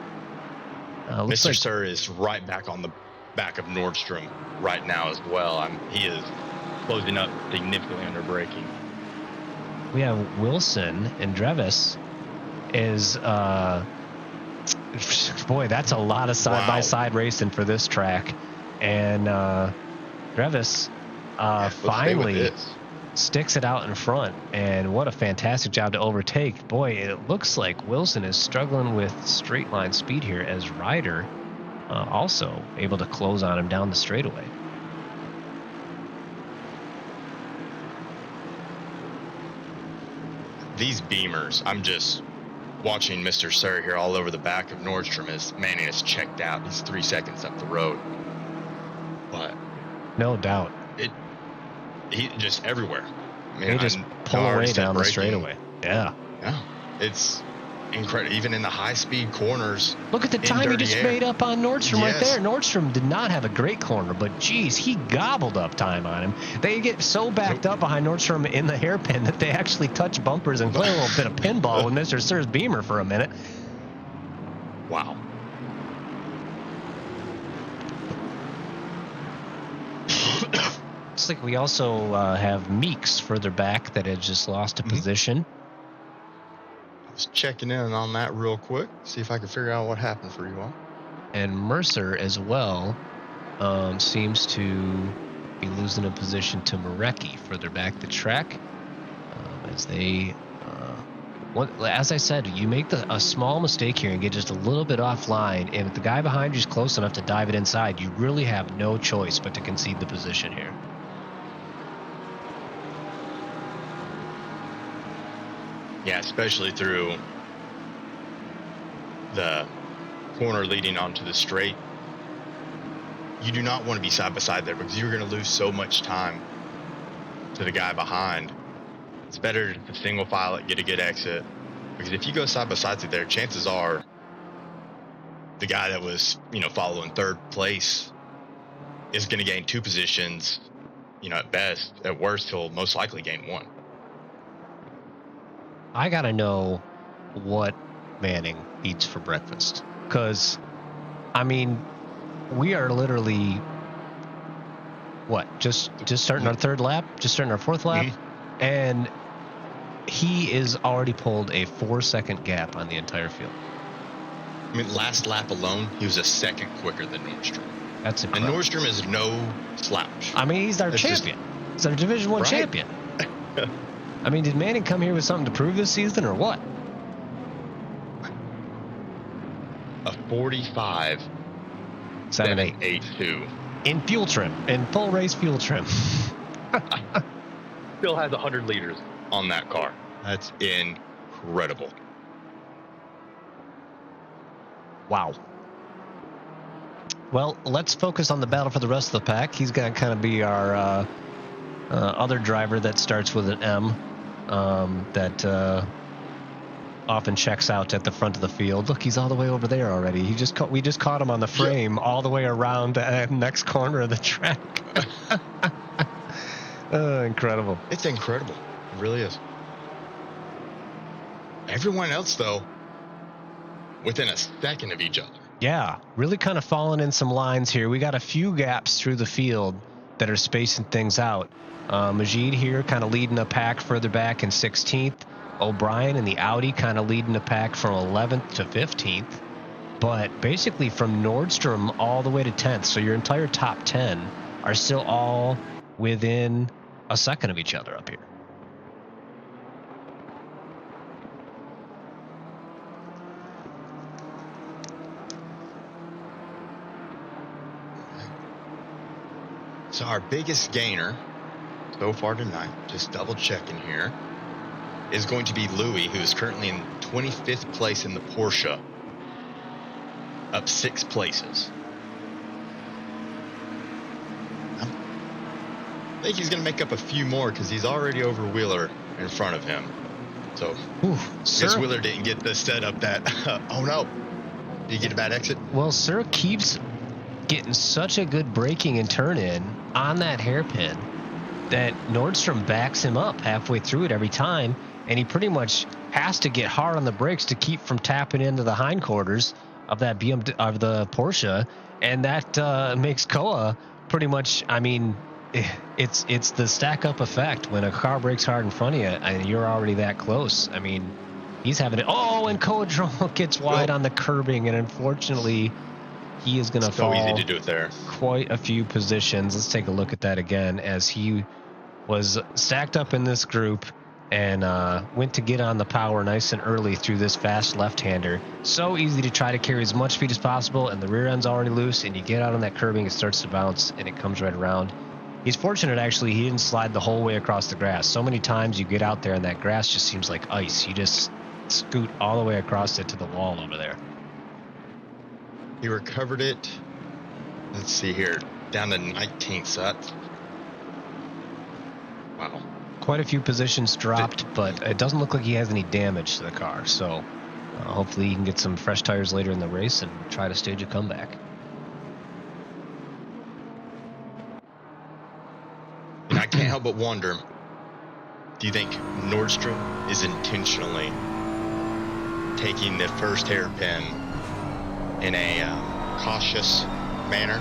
Mr. Sir is right back on the back of Nordstrom right now as well. He is closing up significantly under braking. We have Wilson, and Drevis is boy, that's a lot of side-by-side racing for this track. And Drevis finally sticks it out in front, and what a fantastic job to overtake. Boy, it looks like Wilson is struggling with straight line speed here, as Ryder also able to close on him down the straightaway. These beamers, I'm just watching Mr. Sir here all over the back of Nordstrom as Manning is checked out. He's 3 seconds up the road. But no doubt. He just everywhere. He just pull away down the straightaway. Yeah. Yeah. It's incredible. Even in the high-speed corners. Look at the time he just made up on Nordstrom right Yes. there. Nordstrom did not have a great corner, but geez, he gobbled up time on him. They get so backed up behind Nordstrom in the hairpin that they actually touch bumpers and play a little bit of pinball with Mr. Sir's Beamer for a minute. Wow. Looks like we also have Meeks further back that had just lost a position. I was checking in on that real quick, see if I could figure out what happened for you all. And Mercer as well seems to be losing a position to Marecki further back the track. As they, as I said, you make a small mistake here and get just a little bit offline, and if the guy behind you is close enough to dive it inside, you really have no choice but to concede the position here. Yeah, especially through the corner leading onto the straight. You do not want to be side by side there because you're going to lose so much time to the guy behind. It's better to single file it, get a good exit. Because if you go side by side through there, chances are the guy that was, following third place is going to gain 2 positions, at best. At worst, he'll most likely gain 1. I got to know what Manning eats for breakfast. Because, we are literally, just starting our 3rd lap? Just starting our 4th lap? Mm-hmm. And he is already pulled a 4-second gap on the entire field. Last lap alone, he was a second quicker than Nordstrom. That's And incredible. Nordstrom is no slouch. He's our champion. He's our Division I champion. Did Manning come here with something to prove this season or what? A 45 7.82 in fuel trim, in full race fuel trim. Still has 100 liters on that car. That's incredible. Wow. Well, let's focus on the battle for the rest of the pack. He's going to kind of be our other driver that starts with an M that often checks out at the front of the field. Look, he's all the way over there already. We just caught him on the frame all the way around the next corner of the track. Incredible. It's incredible. It really is. Everyone else, though, within a second of each other. Yeah, really kind of falling in some lines here. We got a few gaps through the field that are spacing things out. Majid here kind of leading the pack further back in 16th. O'Brien and the Audi kind of leading the pack from 11th to 15th. But basically from Nordstrom all the way to 10th. So your entire top 10 are still all within a second of each other up here. So our biggest gainer so far tonight, just double checking here, is going to be Louis, who is currently in 25th place in the Porsche, up 6 places. I think he's going to make up a few more because he's already over Wheeler in front of him. So, guess Wheeler didn't get the setup that, oh no, did he get a bad exit? Well, Sir keeps getting such a good braking and turn in on that hairpin that Nordstrom backs him up halfway through it every time, and he pretty much has to get hard on the brakes to keep from tapping into the hindquarters of that of the Porsche, and that makes Koa pretty much. It's the stack up effect when a car brakes hard in front of you and you're already that close. He's having it. Oh, and Koa gets wide on the curbing, and unfortunately, he is going to fall. So easy to do it there. Quite a few positions. Let's take a look at that again as he was stacked up in this group and went to get on the power nice and early through this fast left-hander. So easy to try to carry as much speed as possible, and the rear end's already loose, and you get out on that curbing, it starts to bounce, and it comes right around. He's fortunate, actually, he didn't slide the whole way across the grass. So many times you get out there and that grass just seems like ice. You just scoot all the way across it to the wall over there. He recovered it. Let's see here, down to 19th. So that's wow. Quite a few positions dropped, but it doesn't look like he has any damage to the car. So Hopefully he can get some fresh tires later in the race and try to stage a comeback. And I can't help but wonder, do you think Nordstrom is intentionally taking the first hairpin in a cautious manner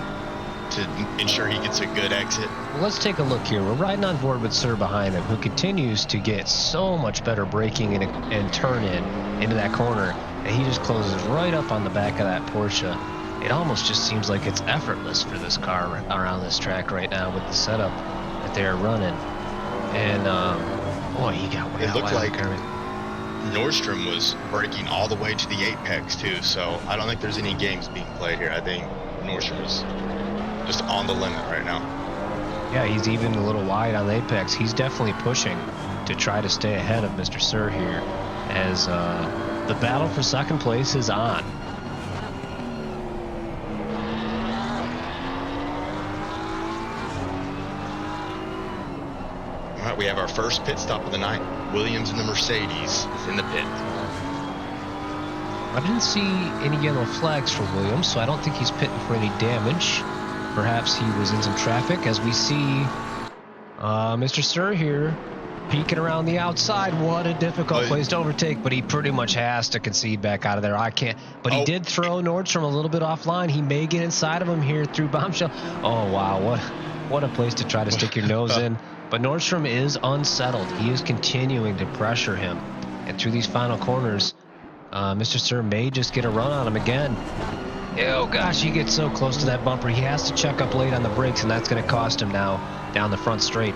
to ensure he gets a good exit? Well, let's take a look here. We're riding on board with Sir behind him, who continues to get so much better braking and turn into that corner, and he just closes right up on the back of that Porsche. It almost just seems like it's effortless for this car around this track right now with the setup that they're running. And boy, he got way It out looked wide like of the curve. Nordstrom was braking all the way to the apex too, so I don't think there's any games being played here. I think Nordstrom is just on the limit right now. Yeah, he's even a little wide on the apex. He's definitely pushing to try to stay ahead of Mr. Sir here as the battle for second place is on. All right, we have our first pit stop of the night. Williams in the Mercedes is in the pit. I didn't see any yellow flags for Williams, so I don't think he's pitting for any damage. Perhaps he was in some traffic, as we see Mr. Sir here peeking around the outside. What a difficult place to overtake, but he pretty much has to concede back out of there. I can't, but he did throw Nordstrom a little bit offline. He may get inside of him here through Bombshell. Oh, wow, what a place to try to stick your nose in. But Nordstrom is unsettled. He is continuing to pressure him. And through these final corners, Mr. Sir may just get a run on him again. Oh gosh, he gets so close to that bumper. He has to check up late on the brakes, and that's going to cost him now down the front straight.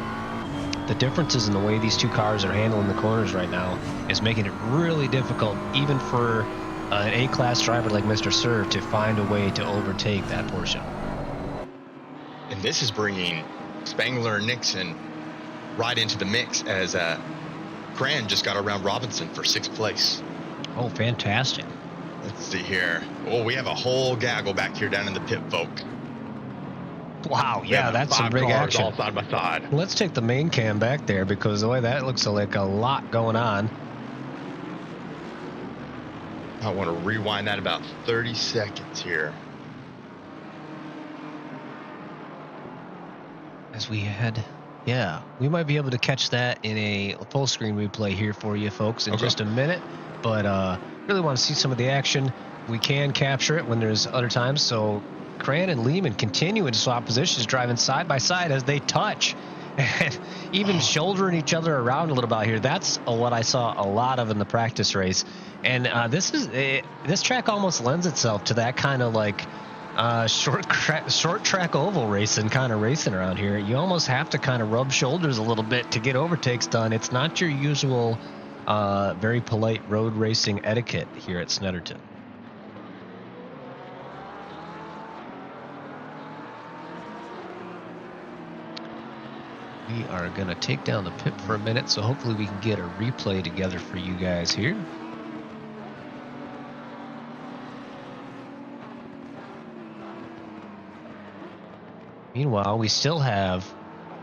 The differences in the way these two cars are handling the corners right now is making it really difficult, even for an A-class driver like Mr. Sir, to find a way to overtake that Porsche. And this is bringing Spangler and Nixon right into the mix as Cran just got around Robinson for 6th place. Oh, fantastic. Let's see here. Oh, we have a whole gaggle back here down in the pit, folk. Wow, yeah, that's some big action. All side by side. Let's take the main cam back there, because the way that looks like a lot going on. I want to rewind that about 30 seconds here. As we head, yeah, we might be able to catch that in a full screen replay here for you folks in just a minute, but really want to see some of the action. We can capture it when there's other times, so Cran and Lehman continuing to swap positions, driving side by side as they touch and even shouldering each other around a little bit here. That's what I saw a lot of in the practice race, and this track almost lends itself to that kind of like short track oval racing kind of racing around here. You almost have to kind of rub shoulders a little bit to get overtakes done. It's not your usual very polite road racing etiquette here at Snetterton. We are going to take down the pit for a minute, so hopefully we can get a replay together for you guys here. Meanwhile, we still have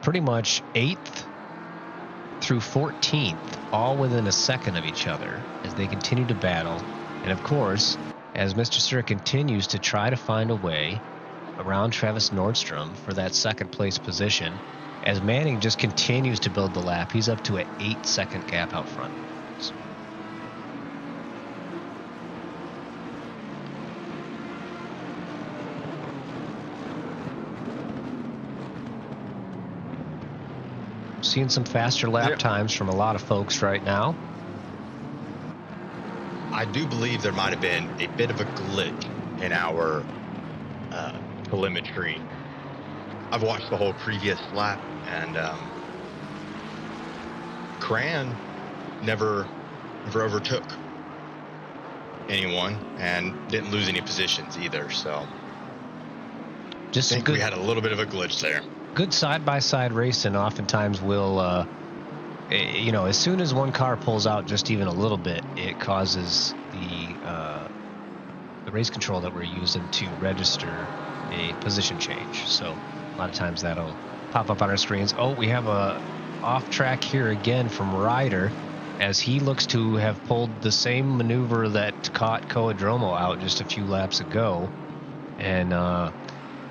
pretty much 8th through 14th, all within a second of each other as they continue to battle. And of course, as Mr. Sir continues to try to find a way around Travis Nordstrom for that second place position, as Manning just continues to build the lap. He's up to an 8-second gap out front. Seeing some faster lap times from a lot of folks right now. I do believe there might have been a bit of a glitch in our telemetry. I've watched the whole previous lap, and Cran never overtook anyone and didn't lose any positions either. So just I think we had a little bit of a glitch there. Good side-by-side racing oftentimes will, as soon as one car pulls out just even a little bit, it causes the race control that we're using to register a position change. So a lot of times that'll pop up on our screens. Oh, we have a off track here again from Ryder. as he looks to have pulled the same maneuver that caught Coadromo out just a few laps ago. And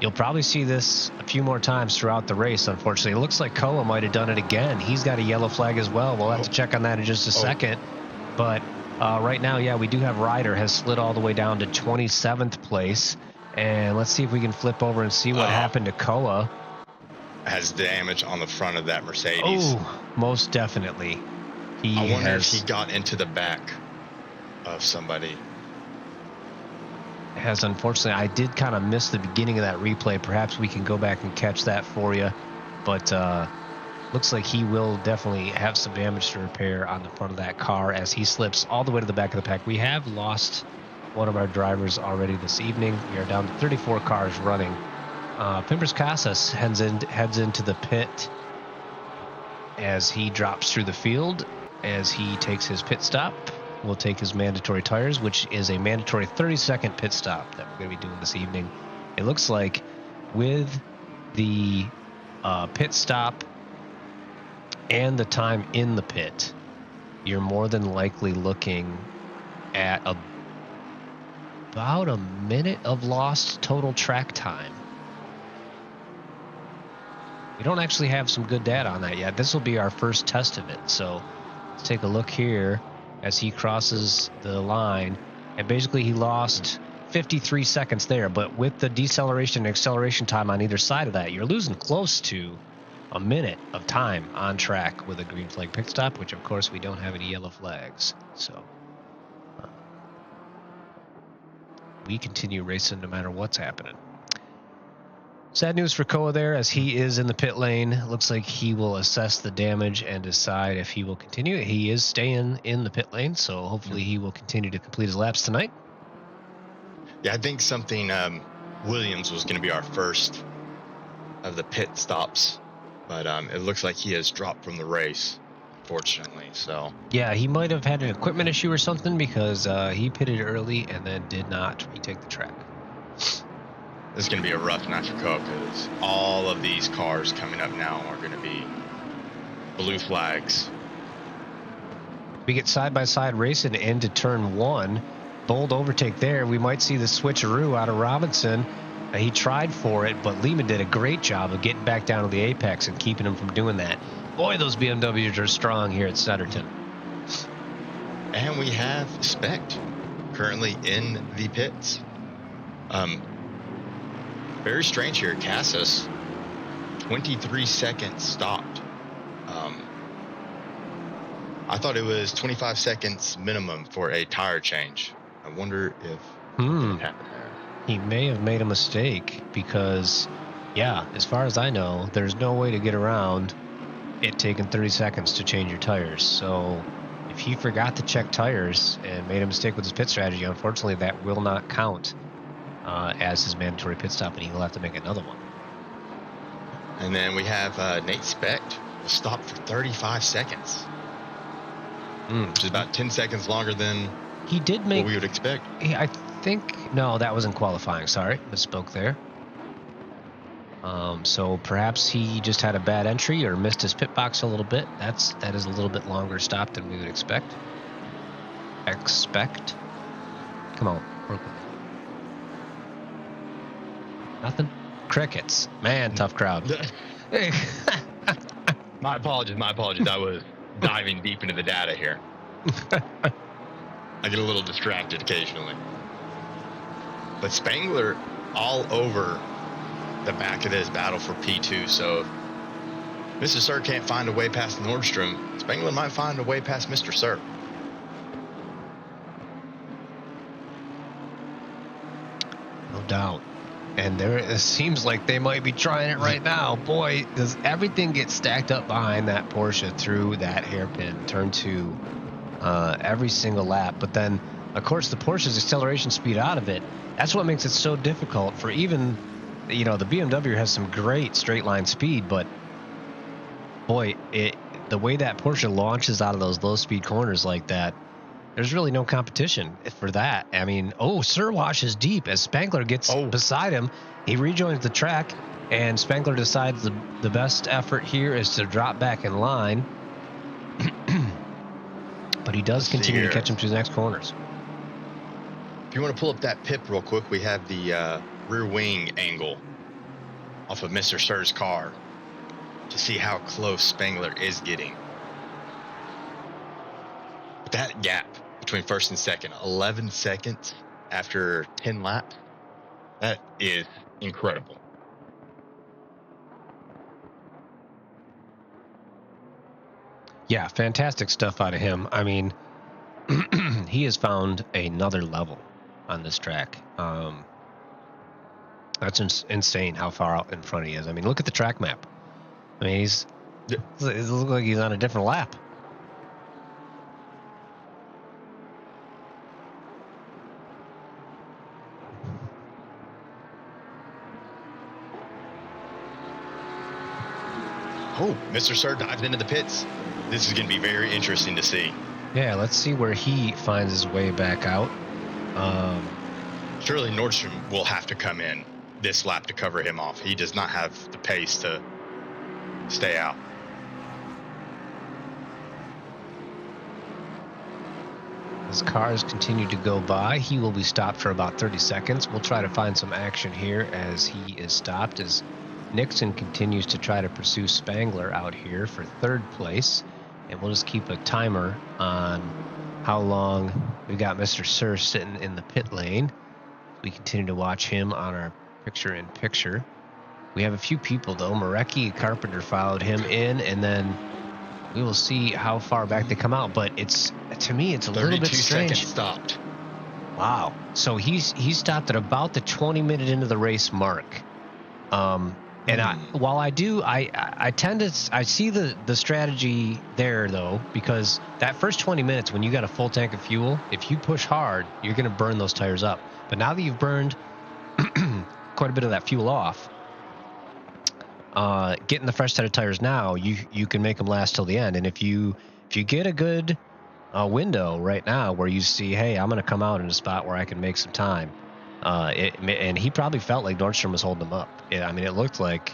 you'll probably see this a few more times throughout the race, unfortunately. It looks like Koa might have done it again. He's got a yellow flag as well. We'll have to check on that in just a second. But right now, yeah, we do have Ryder has slid all the way down to 27th place. And let's see if we can flip over and see what happened to Koa. Has damage on the front of that Mercedes. Oh, most definitely. I wonder if he got into the back of somebody. Has, unfortunately, I did kind of miss the beginning of that replay. Perhaps we can go back and catch that for you. But looks like he will definitely have some damage to repair on the front of that car as he slips all the way to the back of the pack. We have lost one of our drivers already this evening. We are down to 34 cars running. Pimpers Casas heads into the pit as he drops through the field. As he takes his pit stop, we'll take his mandatory tires, which is a mandatory 30-second pit stop that we're going to be doing this evening. It looks like with the pit stop and the time in the pit, you're more than likely looking at about a minute of lost total track time. We don't actually have some good data on that yet. This will be our first test of it, so let's take a look here as he crosses the line. And basically he lost 53 seconds there, but with the deceleration and acceleration time on either side of that, you're losing close to a minute of time on track with a green flag pit stop, which of course we don't have any yellow flags. So we continue racing no matter what's happening. Sad news for Koa there as he is in the pit lane. Looks like he will assess the damage and decide if he will continue. He is staying in the pit lane, so hopefully he will continue to complete his laps tonight. Yeah, I think something Williams was going to be our first of the pit stops, but it looks like he has dropped from the race, unfortunately. So yeah, he might have had an equipment issue or something because he pitted early and then did not retake the track. This is going to be a rough night for Koa because all of these cars coming up now are going to be blue flags. We get side-by-side racing into turn one. Bold overtake there. We might see the switcheroo out of Robinson. He tried for it, but Lehman did a great job of getting back down to the apex and keeping him from doing that. Boy, those BMWs are strong here at Snetterton. And we have Specht currently in the pits. Very strange here. Casas, 23 seconds stopped. I thought it was 25 seconds minimum for a tire change. I wonder if it happened there. He may have made a mistake because, yeah, as far as I know, there's no way to get around it taking 30 seconds to change your tires. So if he forgot to check tires and made a mistake with his pit strategy, unfortunately that will not count as his mandatory pit stop, and he'll have to make another one. And then we have Nate Specht stopped for 35 seconds, which is about 10 seconds longer than he did make what we would expect. I think no, that was in qualifying. Sorry, misspoke there. So perhaps he just had a bad entry or missed his pit box a little bit. That is a little bit longer stop than we would expect. Come on, work with me. Nothing? Crickets. Man, tough crowd. My apologies. I was diving deep into the data here. I get a little distracted occasionally. But Spangler all over the back of this battle for P2. So if Mr. Sir can't find a way past Nordstrom, Spangler might find a way past Mr. Sir. No doubt. And it seems like they might be trying it right now. Boy, does everything get stacked up behind that Porsche through that hairpin, turn two, every single lap. But then, of course, the Porsche's acceleration speed out of it, that's what makes it so difficult for even, the BMW has some great straight line speed, but boy, the way that Porsche launches out of those low speed corners like that, there's really no competition for that. I mean, Surwash is deep as Spangler gets beside him. He rejoins the track, and Spangler decides the best effort here is to drop back in line. but he does Let's see continue to here. catch him to the next corners. If you want to pull up that pip real quick, we have the rear wing angle off of Mr. Sir's car to see how close Spangler is getting. But that gap between first and second, 11 seconds after 10 laps, that is incredible. Yeah, fantastic stuff out of him. I mean, he has found another level on this track. That's insane how far out in front he is. I mean, look at the track map. I mean, it looks like he's on a different lap. Oh, Mr. Sir dives into the pits. This is going to be very interesting to see. Yeah, let's see where he finds his way back out. Surely Nordstrom will have to come in this lap to cover him off. He does not have the pace to stay out. As cars continue to go by, he will be stopped for about 30 seconds. We'll try to find some action here as he is stopped, as Nixon continues to try to pursue Spangler out here for third place. And we'll just keep a timer on how long we've got Mr. Sir sitting in the pit lane. We continue to watch him on our picture-in-picture. We have a few people, though. Marecki Carpenter followed him in, and then we will see how far back they come out. But to me, it's a little bit strange. 32 seconds stopped. Wow. So he's stopped at about the 20-minute into the race mark. And while I tend to see the strategy there, though, because that first 20 minutes when you got a full tank of fuel, if you push hard, you're going to burn those tires up. But now that you've burned quite a bit of that fuel off, getting the fresh set of tires now, you can make them last till the end. And if you get a good window right now where you see, hey, I'm going to come out in a spot where I can make some time. And he probably felt like Nordstrom was holding him up. I mean, it looked like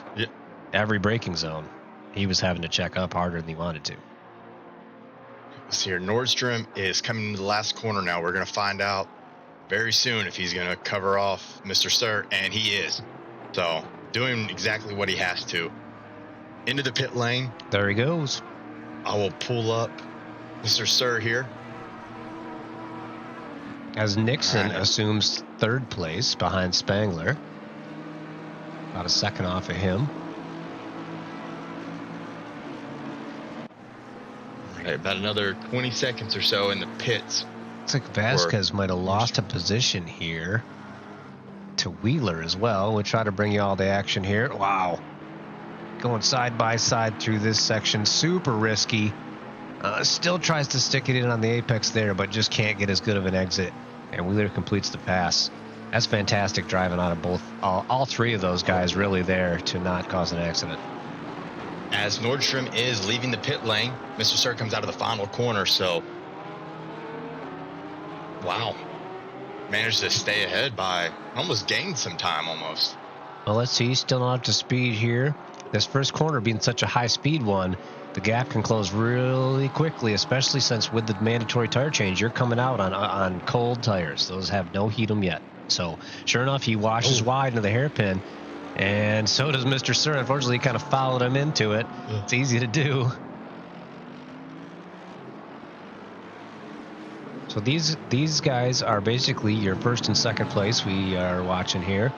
every braking zone he was having to check up harder than he wanted to. Let's see here. Nordstrom is coming into the last corner now. We're going to find out very soon if he's going to cover off Mr. Sir, and he is. So doing exactly what he has to. Into the pit lane. There he goes. I will pull up Mr. Sir here. As Nixon assumes third place behind Spangler. About a second off of him. All right, about another 20 seconds or so in the pits. Looks like Vasquez might have lost a position here to Wheeler as well. We'll try to bring you all the action here. Wow. Going side by side through this section. Super risky. Still tries to stick it in on the apex there, but just can't get as good of an exit. And Wheeler completes the pass. That's fantastic driving out of all three of those guys really there to not cause an accident. As Nordstrom is leaving the pit lane, Mr. Sir comes out of the final corner, so wow. Managed to stay ahead by almost gained some time almost. Well, let's see. Still not up to speed here. This first corner being such a high-speed one, the gap can close really quickly, especially since with the mandatory tire change, you're coming out on cold tires. Those have no heat them yet. So, sure enough, he washes wide into the hairpin, and so does Mr. Sir. Unfortunately, he kind of followed him into it. It's easy to do. So these guys are basically your first and second place we are watching here.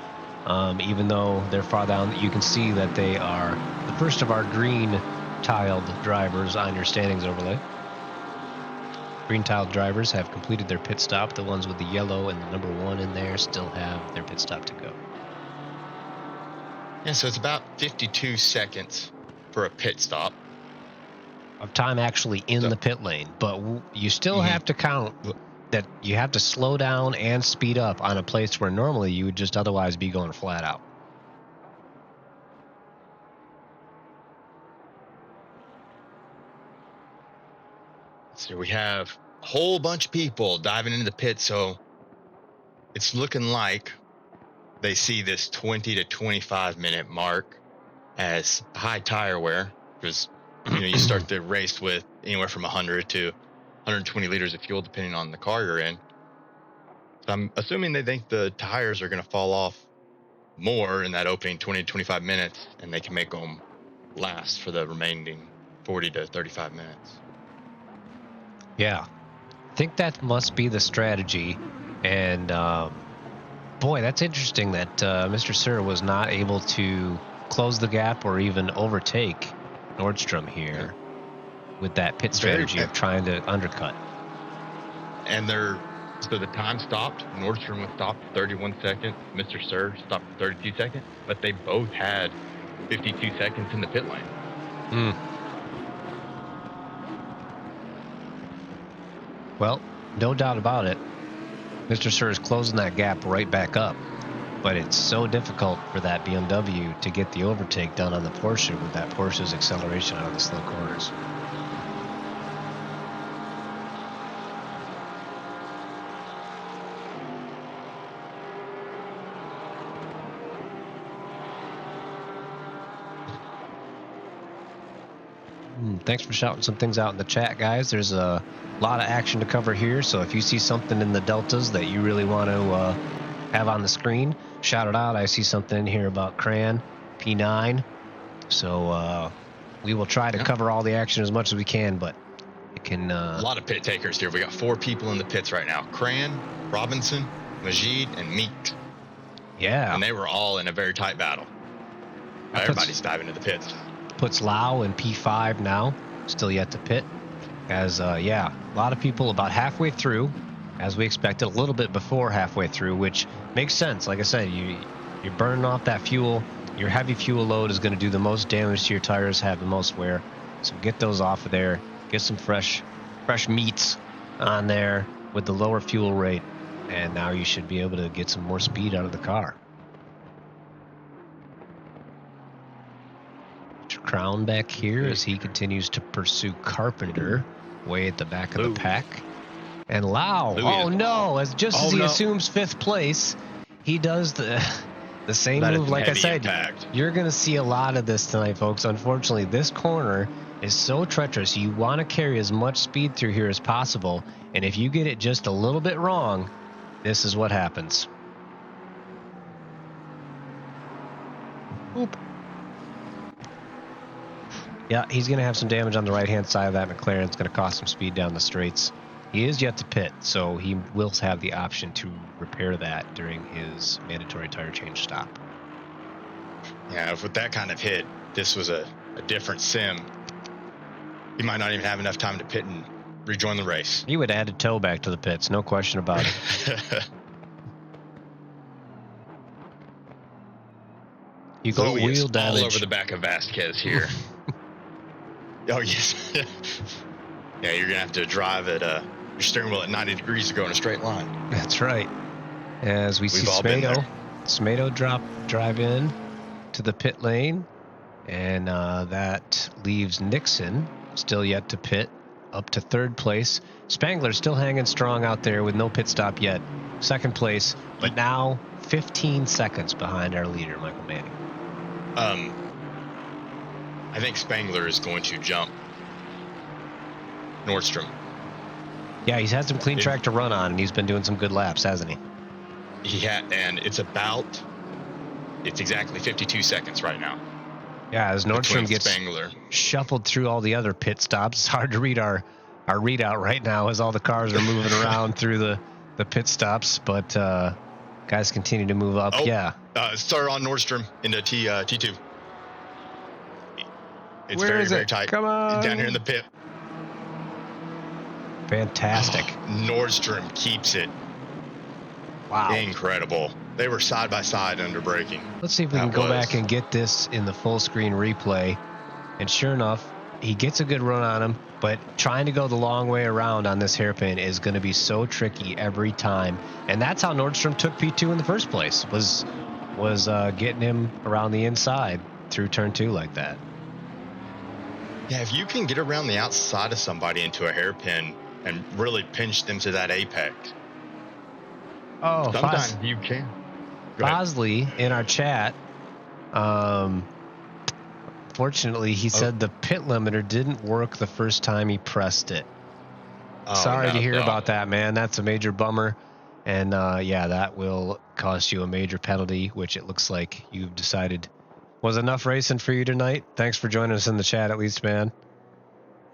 Even though they're far down, you can see that they are the first of our green tiled drivers on your standings overlay. Green tiled drivers have completed their pit stop. The ones with the yellow and the number 1 in there still have their pit stop to go. Yeah, so it's about 52 seconds for a pit stop. Of time actually in the pit lane, but you still have to count that you have to slow down and speed up on a place where normally you would just otherwise be going flat out. So we have a whole bunch of people diving into the pit, so it's looking like they see this 20 to 25 minute mark as high tire wear, because you start the race with anywhere from 100 to 120 liters of fuel, depending on the car you're in. So I'm assuming they think the tires are going to fall off more in that opening 20 to 25 minutes, and they can make them last for the remaining 40 to 35 minutes. Yeah, I think that must be the strategy. And boy, that's interesting that Mr. Sir was not able to close the gap or even overtake Nordstrom here with that pit strategy of trying to undercut. And so the time stopped. Nordstrom was stopped for 31 seconds. Mr. Sir stopped for 32 seconds. But they both had 52 seconds in the pit lane. Well, no doubt about it. Mr. Sir is closing that gap right back up. But it's so difficult for that BMW to get the overtake done on the Porsche with that Porsche's acceleration out of the slow corners. Thanks for shouting some things out in the chat, guys. There's a lot of action to cover here, so if you see something in the deltas that you really want to have on the screen, shout it out. I see something in here about Cran P9, so we will try to cover all the action as much as we can, but it can a lot of pit takers here. We got 4 people in the pits right now: Cran, Robinson, Majid, and Meek. Yeah, and they were all in a very tight battle. Everybody's diving to the pits. Puts Lau in P5 now, still yet to pit. As yeah, a lot of people about halfway through, as we expected, a little bit before halfway through, which makes sense. Like I said, you're burning off that fuel. Your heavy fuel load is going to do the most damage to your tires, have the most wear. So get those off of there. Get some fresh meats on there with the lower fuel rate, and now you should be able to get some more speed out of the car. Crown back here as he continues to pursue Carpenter way at the back of the pack. And Lau, oh no, as just as he assumes 5th place, he does the same move. Like I said, you're going to see a lot of this tonight, folks. Unfortunately, this corner is so treacherous. You want to carry as much speed through here as possible, and if you get it just a little bit wrong, this is what happens. Oop. Yeah, he's going to have some damage on the right-hand side of that McLaren. It's going to cost him speed down the straights. He is yet to pit, so he will have the option to repair that during his mandatory tire change stop. Yeah, with that kind of hit, this was a different sim. He might not even have enough time to pit and rejoin the race. He would add a toe back to the pits, no question about it. You go wheel damage all over the back of Vasquez here. Oh, yes. Yeah, you're going to have to drive at your steering wheel at 90 degrees to go in a straight line. That's right. As we see Smedo drive in to the pit lane, and that leaves Nixon still yet to pit up to 3rd place. Spangler still hanging strong out there with no pit stop yet. 2nd place, but now 15 seconds behind our leader, Michael Manning. I think Spangler is going to jump Nordstrom. Yeah, he's had some clean track to run on, and he's been doing some good laps, hasn't he? He had, and it's exactly 52 seconds right now. Yeah, as Nordstrom gets shuffled through all the other pit stops. It's hard to read our readout right now as all the cars are moving around through the pit stops, but guys continue to move up. Start on Nordstrom into T2. It's very tight. Come on. Down here in the pit. Fantastic. Nordstrom keeps it. Wow. Incredible. They were side by side under braking. Let's see if we can go back and get this in the full screen replay. And sure enough, he gets a good run on him, but trying to go the long way around on this hairpin is going to be so tricky every time. And that's how Nordstrom took P2 in the first place, was getting him around the inside through turn 2 like that. Yeah, if you can get around the outside of somebody into a hairpin and really pinch them to that apex. Oh, sometimes you can. Bosley in our chat, fortunately, he said the pit limiter didn't work the first time he pressed it. Sorry to hear no. about that, man. That's a major bummer. And yeah, that will cost you a major penalty, which it looks like you've decided was enough racing for you tonight. Thanks for joining us in the chat at least, man.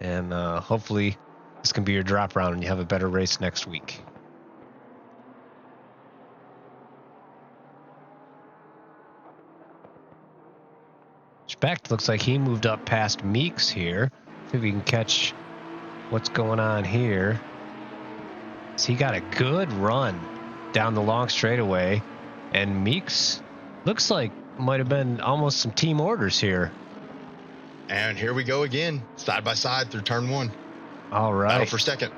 And hopefully this can be your drop round and you have a better race next week. Specht looks like he moved up past Meeks here. See if we can catch what's going on here. So he got a good run down the long straightaway, and Meeks looks like might have been almost some team orders here. And here we go again, side by side through turn 1. All right. Battle for second.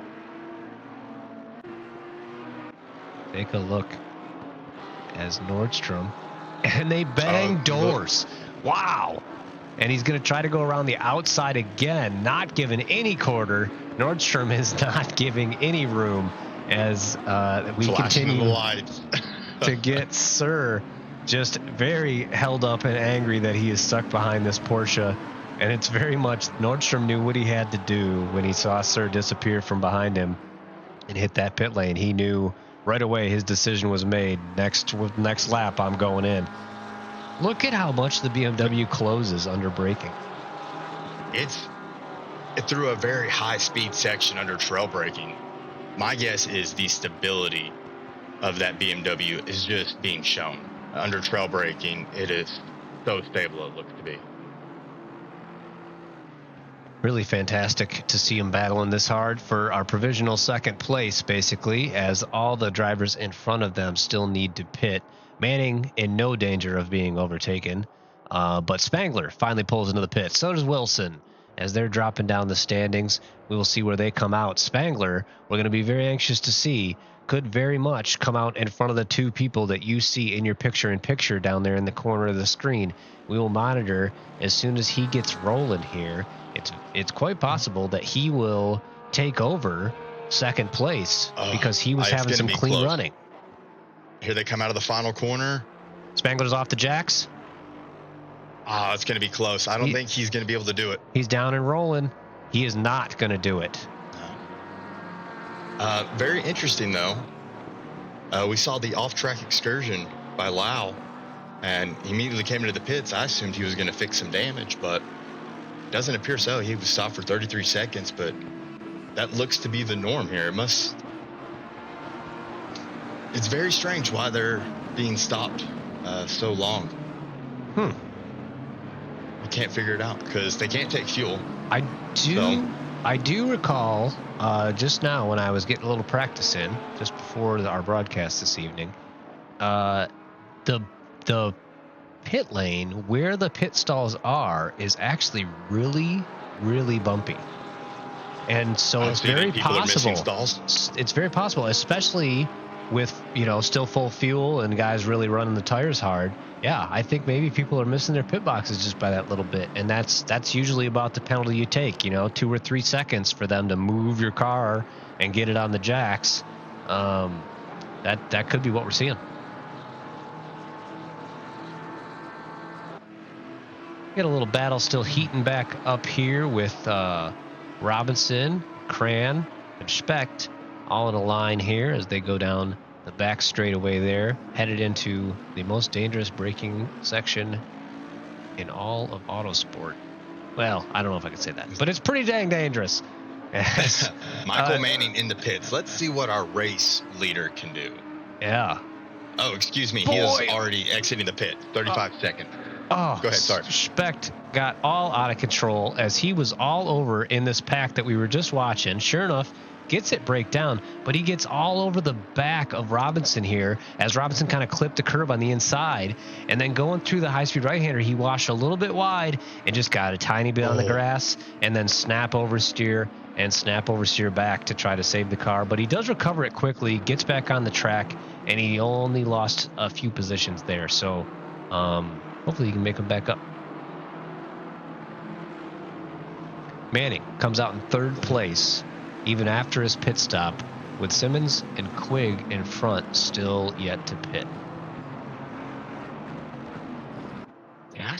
Take a look as Nordstrom, and they bang doors. Wow. And he's going to try to go around the outside again, not giving any quarter. Nordstrom is not giving any room as we continue to get Sir just very held up and angry that he is stuck behind this Porsche. And it's very much Nordstrom knew what he had to do when he saw Sir disappear from behind him and hit that pit lane. He knew right away his decision was made. Next lap, I'm going in. Look at how much the BMW closes under braking. It threw a very high speed section under trail braking. My guess is the stability of that BMW is just being shown. Under trail braking, it is so stable it looks to be. Really fantastic to see him battling this hard for our provisional second place, basically, as all the drivers in front of them still need to pit. Manning in no danger of being overtaken, but Spangler finally pulls into the pit. So does Wilson. As they're dropping down the standings, we will see where they come out. Spangler, we're going to be very anxious to see, could very much come out in front of the two people that you see in your picture-in-picture down there in the corner of the screen. We will monitor as soon as he gets rolling here. It's quite possible that he will take over second place because he was having some clean running. Here they come out of the final corner. Spangler's off the jacks. It's going to be close. I don't think he's going to be able to do it. He's down and rolling. He is not going to do it. No. Very interesting, though. We saw the off-track excursion by Lau, and he immediately came into the pits. I assumed he was going to fix some damage, but it doesn't appear so. He was stopped for 33 seconds, but that looks to be the norm here. It's very strange why they're being stopped so long. We can't figure it out because they can't take fuel. I do recall just now when I was getting a little practice in just before our broadcast this evening. The pit lane where the pit stalls are is actually really, really bumpy. And so it's very possible. It's very possible, especially with, still full fuel and guys really running the tires hard. Yeah, I think maybe people are missing their pit boxes just by that little bit. And that's usually about the penalty you take, 2 or 3 seconds for them to move your car and get it on the jacks. That could be what we're seeing. Get a little battle still heating back up here with Robinson, Cran, and Specht all in a line here as they go down the back straightaway there, headed into the most dangerous braking section in all of autosport. Well, I don't know if I can say that, but it's pretty dang dangerous. Michael Manning in the pits. Let's see what our race leader can do. Yeah. Oh, excuse me. He is already exiting the pit. 35 seconds. Oh, go ahead. Sorry. Specht got all out of control as he was all over in this pack that we were just watching. Sure enough, gets it break down, but he gets all over the back of Robinson here as Robinson kind of clipped the curb on the inside, and then going through the high-speed right-hander, he washed a little bit wide and just got a tiny bit on the grass, and then snap oversteer back to try to save the car. But he does recover it quickly, gets back on the track, and he only lost a few positions there. So hopefully he can make them back up. Manning comes out in third place even after his pit stop, with Simmons and Quigg in front, still yet to pit.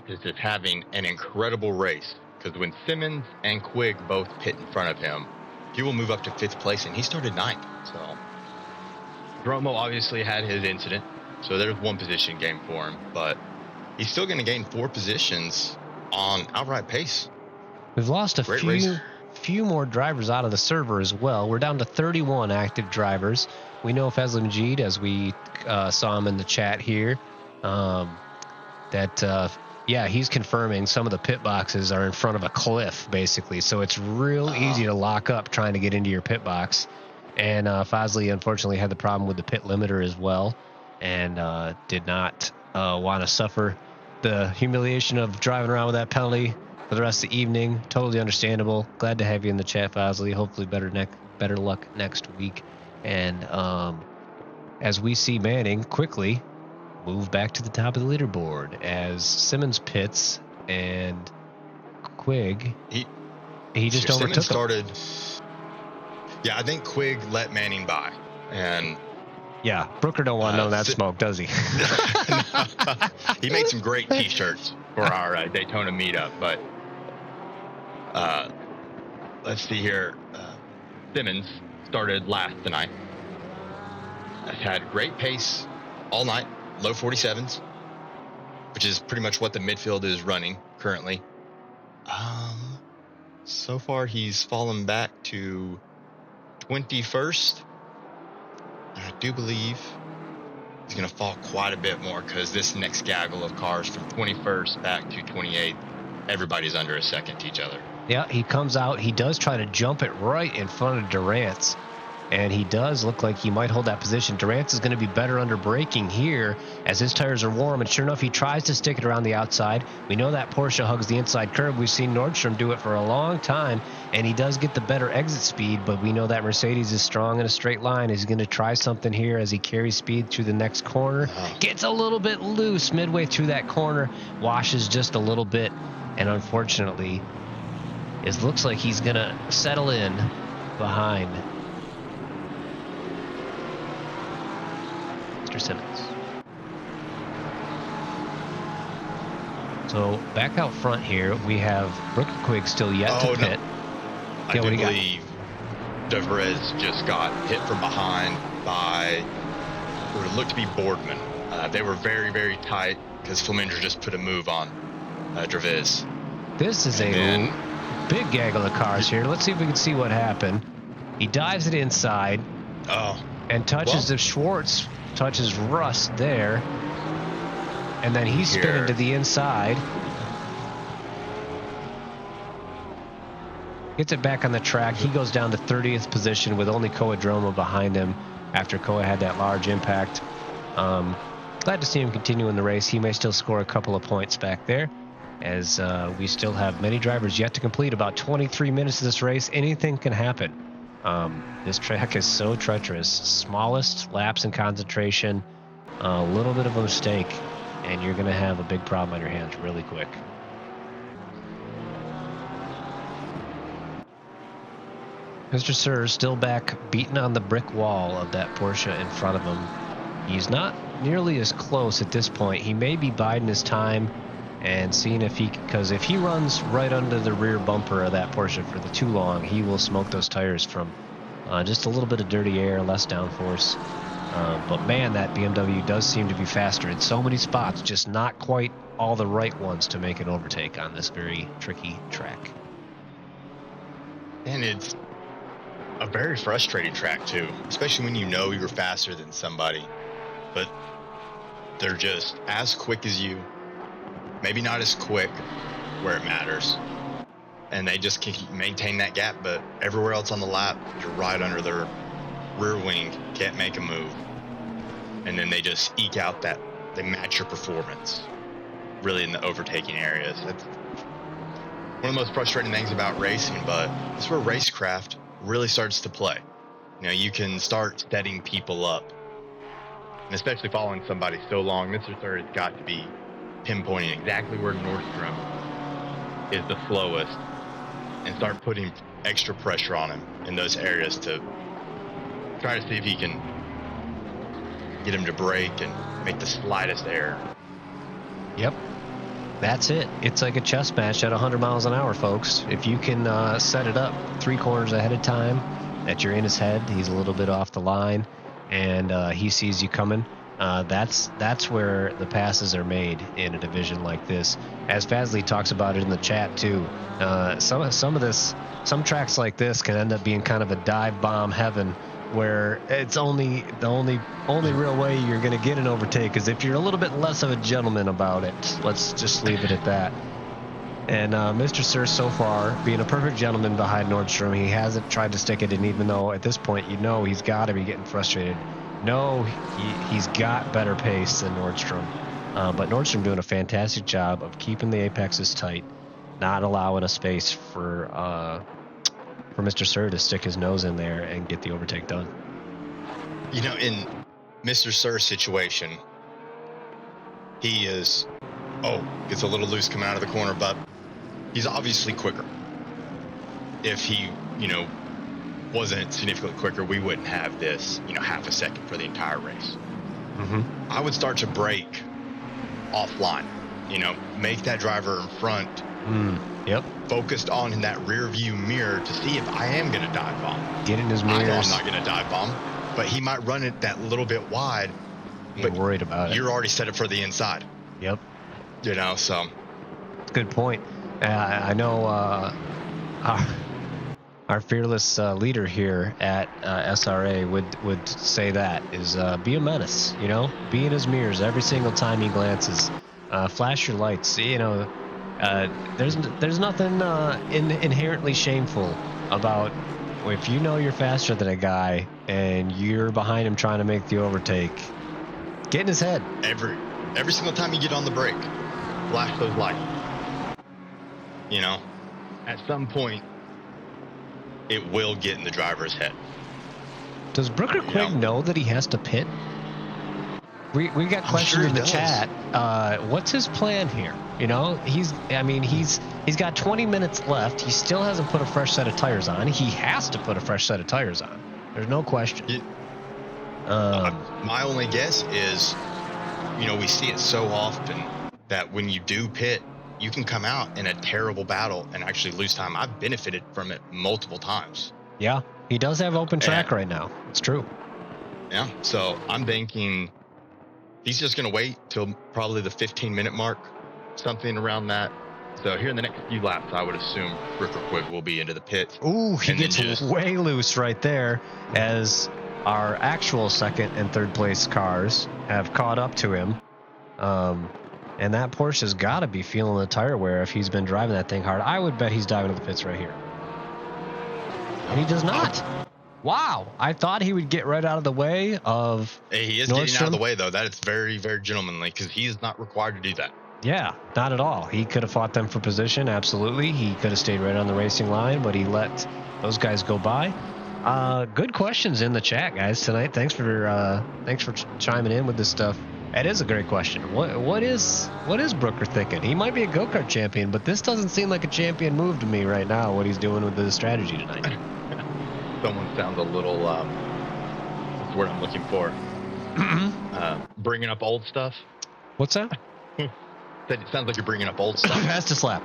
Is just having an incredible race, because when Simmons and Quigg both pit in front of him, he will move up to 5th place, and he started 9th. So Dromo obviously had his incident, so there's 1 position gain for him, but he's still going to gain 4 positions on outright pace. We've lost a Great race. few more drivers out of the server as well. We're down to 31 active drivers. We know Fazli Majid, as we saw him in the chat here, yeah, he's confirming some of the pit boxes are in front of a cliff, basically. So it's real easy to lock up trying to get into your pit box. And Fazli, unfortunately, had the problem with the pit limiter as well, and did not want to suffer the humiliation of driving around with that penalty for the rest of the evening. Totally understandable. Glad to have you in the chat, Fazli. Hopefully better luck next week. And as we see Manning quickly move back to the top of the leaderboard as Simmons pits and Quigg, he just overtook him. Yeah, I think Quigg let Manning by, and yeah, Brooker don't want none of that smoke, does he? He made some great T-shirts for our Daytona meetup, but let's see here. Simmons started last tonight. Has had great pace all night, low 47s, which is pretty much what the midfield is running currently. So far he's fallen back to 21st. I do believe he's going to fall quite a bit more because this next gaggle of cars from 21st back to 28th, everybody's under a second to each other. Yeah, he comes out. He does try to jump it right in front of Durant's, and he does look like he might hold that position. Durant's is going to be better under braking here as his tires are warm, and sure enough, he tries to stick it around the outside. We know that Porsche hugs the inside curve. We've seen Nordstrom do it for a long time, and he does get the better exit speed, but we know that Mercedes is strong in a straight line. He's going to try something here as he carries speed through the next corner. Gets a little bit loose midway through that corner, washes just a little bit, and unfortunately, it looks like he's going to settle in behind Mr. Simmons. So back out front here, we have Brooker Quigg still yet to pit. I do believe DeVries just got hit from behind by what looked to be Boardman. They were very, very tight because Fleminger just put a move on DeVries. This is a big gaggle of cars here. Let's see if we can see what happened. He dives it inside. And touches the Schwartz, touches Russ there. And then he's spinning to the inside. Gets it back on the track. He goes down to 30th position with only Koa Droma behind him after Koa had that large impact. Glad to see him continue in the race. He may still score a couple of points back there, as we still have many drivers yet to complete. About 23 minutes of this race. Anything can happen. This track is so treacherous. Smallest lapse in concentration, a little bit of a mistake, and you're going to have a big problem on your hands really quick. Mr. Sir still back, beating on the brick wall of that Porsche in front of him. He's not nearly as close at this point. He may be biding his time and seeing if he, because if he runs right under the rear bumper of that Porsche for too long, he will smoke those tires from just a little bit of dirty air, less downforce. But man, that BMW does seem to be faster in so many spots, just not quite all the right ones to make an overtake on this very tricky track. And it's a very frustrating track too, especially when you know you're faster than somebody, but they're just as quick as you, maybe not as quick where it matters, and they just can maintain that gap, but everywhere else on the lap you're right under their rear wing, can't make a move, and then they just eke out that they match your performance really in the overtaking areas. That's one of the most frustrating things about racing, but it's where racecraft really starts to play. You know, you can start setting people up, and especially following somebody so long. Mr. Third has got to be pinpointing exactly where Nordstrom is the slowest and start putting extra pressure on him in those areas to try to see if he can get him to brake and make the slightest error. Yep. That's it. It's like a chess match at 100 miles an hour, folks. If you can set it up 3 corners ahead of time, that you're in his head, he's a little bit off the line, and he sees you coming. That's where the passes are made in a division like this. As Fazley talks about it in the chat too, some tracks like this can end up being kind of a dive bomb heaven, where it's the only real way you're going to get an overtake is if you're a little bit less of a gentleman about it. Let's just leave it at that. And Mr. Sir, so far, being a perfect gentleman behind Nordstrom, he hasn't tried to stick it in, even though at this point, he's got to be getting frustrated. No, he's got better pace than Nordstrom. But Nordstrom doing a fantastic job of keeping the apexes tight, not allowing a space for Mr. Sir to stick his nose in there and get the overtake done. In Mr. Sir's situation, he gets a little loose coming out of the corner, but he's obviously quicker. If he, wasn't significantly quicker, we wouldn't have this, half a second for the entire race. Mm-hmm. I would start to brake offline, make that driver in front Yep. focused on that rear view mirror to see if I am going to dive bomb. Get in his mirrors. I know I'm not going to dive bomb, but he might run it that little bit wide. But worried about it. You're already set it for the inside. Yep. So. Good point. I know our fearless leader here at SRA would say that is be a menace. Be in his mirrors every single time he glances. Flash your lights. There's nothing inherently shameful about if you're faster than a guy and you're behind him trying to make the overtake. Get in his head. Every single time you get on the brake, flash those lights. At some point, it will get in the driver's head. Does Brooker Quigg know that he has to pit? We got questions in the chat. What's his plan here? He's got 20 minutes left. He still hasn't put a fresh set of tires on. He has to put a fresh set of tires on. There's no question. My only guess is, we see it so often that when you do pit, you can come out in a terrible battle and actually lose time. I've benefited from it multiple times. Yeah, he does have open track right now. It's true. Yeah, so I'm thinking he's just going to wait till probably the 15-minute mark, something around that. So here in the next few laps, I would assume Brooker Quigg will be into the pits. Ooh, he gets way loose right there as our actual second and third place cars have caught up to him. And that Porsche's got to be feeling the tire wear if he's been driving that thing hard. I would bet he's diving to the pits right here. And he does not. Wow. I thought he would get right out of the way of He is Nordstrom. Getting out of the way, though. That is very, very gentlemanly because he is not required to do that. Yeah, not at all. He could have fought them for position, absolutely. He could have stayed right on the racing line, but he let those guys go by. Good questions in the chat, guys, tonight. Thanks for chiming in with this stuff. That is a great question. What is Brooker thinking? He might be a go-kart champion, but this doesn't seem like a champion move to me right now, what he's doing with the strategy tonight. Someone sounds a little, what's the word I'm looking for? Bringing up old stuff. What's that? It sounds like you're bringing up old stuff. Has to slap.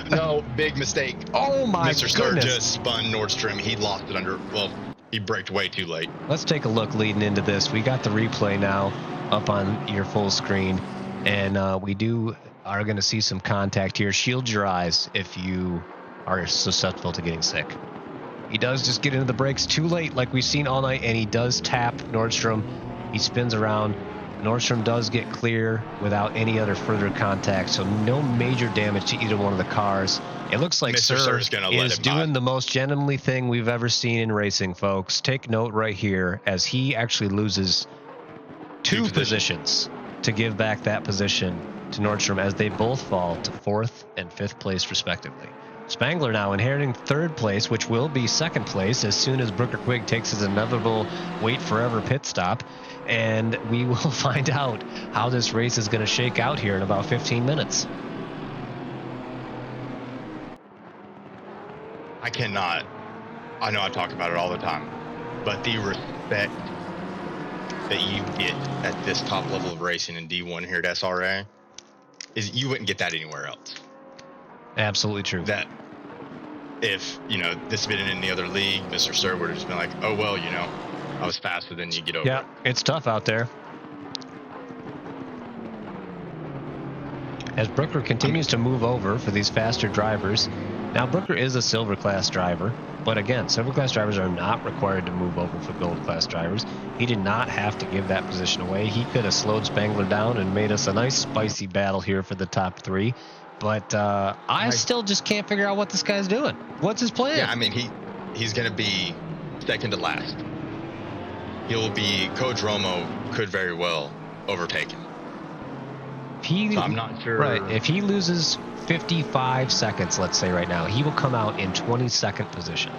No, big mistake. Oh my Mr. goodness. Sir just spun Nordstrom. He lost it he braked way too late. Let's take a look leading into this. We got the replay now up on your full screen, and we are going to see some contact here. Shield your eyes if you are susceptible to getting sick. He does just get into the brakes too late, like we've seen all night, and he does tap Nordstrom. He spins around. Nordstrom does get clear without any other further contact, so no major damage to either one of the cars. It looks like Mr. Sir is doing the most gentlemanly thing we've ever seen in racing, folks. Take note right here as he actually loses two positions to give back that position to Nordstrom as they both fall to 4th and 5th place respectively. Spangler now inheriting 3rd place, which will be 2nd place as soon as Brooker Quigg takes his inevitable wait forever pit stop. And we will find out how this race is going to shake out here in about 15 minutes. I know I talk about it all the time, but the respect that you get at this top level of racing in D1 here at SRA is you wouldn't get that anywhere else. Absolutely true. That if, this had been in any other league, Mr. Sir would have just been like, oh, well, I was faster than you, get over Yeah, it. it's tough out there. As Brooker continues to move over for these faster drivers. Now, Brooker is a silver class driver, but again, silver class drivers are not required to move over for gold class drivers. He did not have to give that position away. He could have slowed Spangler down and made us a nice spicy battle here for the top 3. But I still just can't figure out what this guy's doing. What's his plan? Yeah, I mean, he's going to be second to last. He'll be Coach Romo could very well overtake him. So I'm not sure. Right. If he loses 55 seconds, let's say right now, he will come out in 22nd position.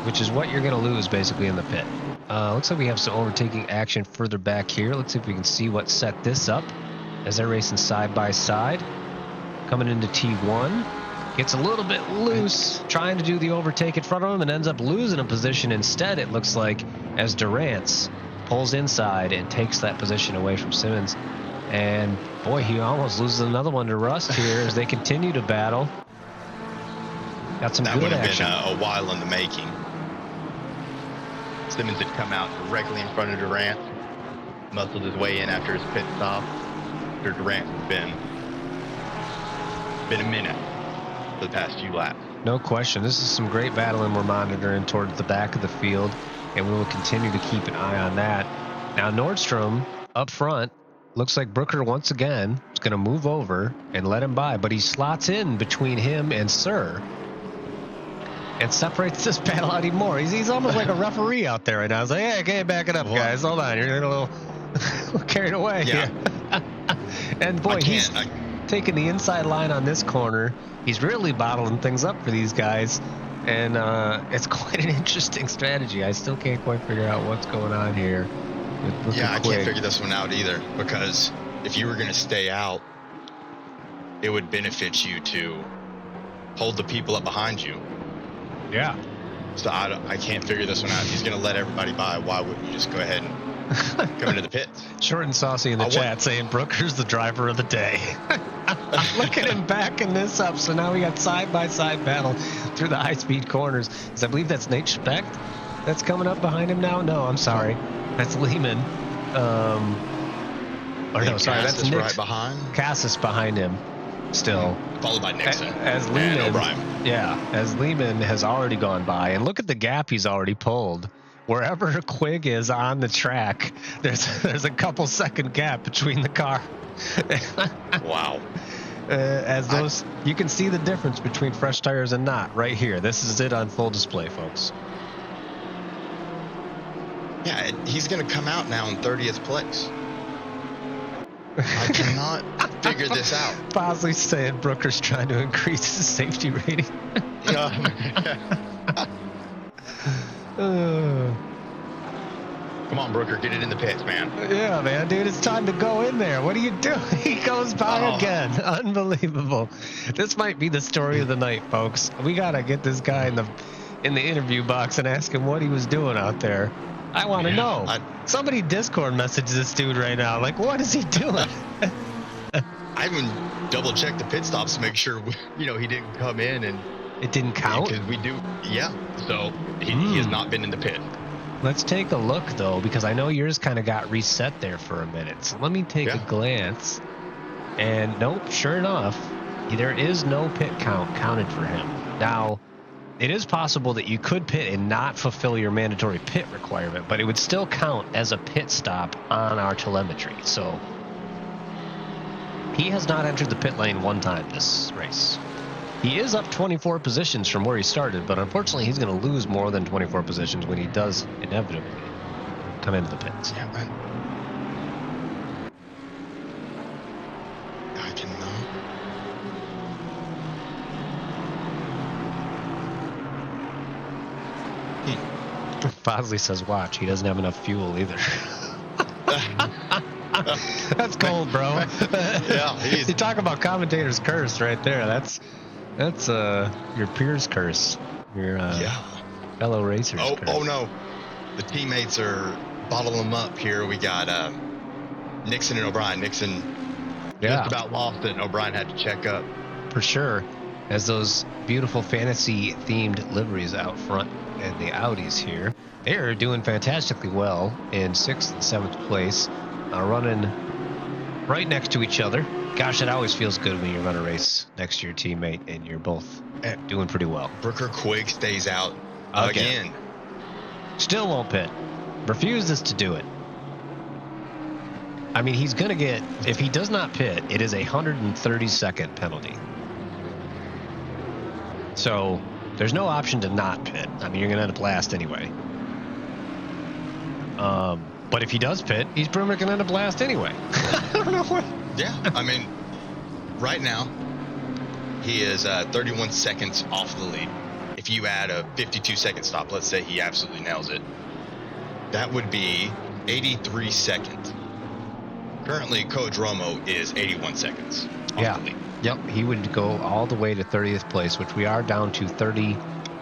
Which is what you're going to lose basically in the pit. Looks like we have some overtaking action further back here. Let's see if we can see what set this up as they're racing side by side. Coming into T1. Gets a little bit loose, trying to do the overtake in front of him and ends up losing a position instead, it looks like, as Durrance pulls inside and takes that position away from Simmons. And boy, he almost loses another one to Rust here as they continue to battle. Got some good action. That would have been a while in the making. Simmons had come out directly in front of Durrance, muscled his way in after his pit stop. After Durrance has been a minute for the past few laps. No question. This is some great battling we're monitoring towards the back of the field, and we will continue to keep an eye on that. Now Nordstrom up front. Looks like Brooker once again is going to move over and let him by, but he slots in between him and Sir and separates this battle out even more. He's almost like a referee out there right now. He's like, hey, okay, back it up, guys. Hold on. You're getting a little carried away. Yeah. And boy, he's taking the inside line on this corner. He's really bottling things up for these guys. And it's quite an interesting strategy. I still can't quite figure out what's going on here. Yeah, I can't figure this one out either, because if you were going to stay out, it would benefit you to hold the people up behind you. Yeah. So I can't figure this one out. If he's going to let everybody by, why wouldn't you just go ahead and come into the pits? Short and saucy in the chat saying Brooker's the driver of the day. Look at him backing this up. So now we got side-by-side battle through the high-speed corners. I believe that's Nate Specht that's coming up behind him now. No, I'm sorry. That's Lehman. That's Nick. Right behind. Cassis behind him still. Followed by Nixon. As Lehman, and O'Brien. Yeah, as Lehman has already gone by. And look at the gap he's already pulled. Wherever Quig is on the track, there's a couple second gap between the car. Wow. You can see the difference between fresh tires and not right here. This is it on full display, folks. Yeah, he's going to come out now in 30th place. I cannot figure this out. Bosley's saying Brooker's trying to increase his safety rating. Come on, Brooker, get it in the pits, man. Yeah, man, dude, it's time to go in there. What are you doing? He goes by again. Unbelievable. This might be the story of the night, folks. We got to get this guy in the interview box and ask him what he was doing out there. I want to know. Somebody Discord message this dude right now. Like, what is he doing? I even double checked the pit stops to make sure, he didn't come in and it didn't count. Because we do, yeah. So he has not been in the pit. Let's take a look though, because I know yours kind of got reset there for a minute. So let me take a glance. And nope, sure enough, there is no pit count counted for him. Now, it is possible that you could pit and not fulfill your mandatory pit requirement, but it would still count as a pit stop on our telemetry. So he has not entered the pit lane one time this race. He is up 24 positions from where he started, but unfortunately he's going to lose more than 24 positions when he does inevitably come into the pits. Yeah, man. I cannot. Bosley says, watch, he doesn't have enough fuel either. That's cold, bro. Yeah, you talk about commentator's curse right there. That's your peer's curse. fellow racers. Oh no, the teammates are bottling them up here. We got Nixon and O'Brien. Nixon just about lost it, and O'Brien had to check up. For sure, as those beautiful fantasy-themed liveries out front and the Audis here, they're doing fantastically well in 6th and 7th place, running right next to each other. Gosh, it always feels good when you run a race next to your teammate and you're both doing pretty well. Brooker Quigg stays out again. Still won't pit. Refuses to do it. I mean, he's going to get, if he does not pit, it is a 130-second penalty. So there's no option to not pit. I mean, you're going to end up last anyway. But if he does pit, he's pretty much going to end up last anyway. I don't know what. Yeah, I mean, right now, he is 31 seconds off the lead. If you add a 52-second stop, let's say he absolutely nails it, that would be 83 seconds. Currently, Coach Romo is 81 seconds off the lead. Yep, he would go all the way to 30th place, which we are down to 30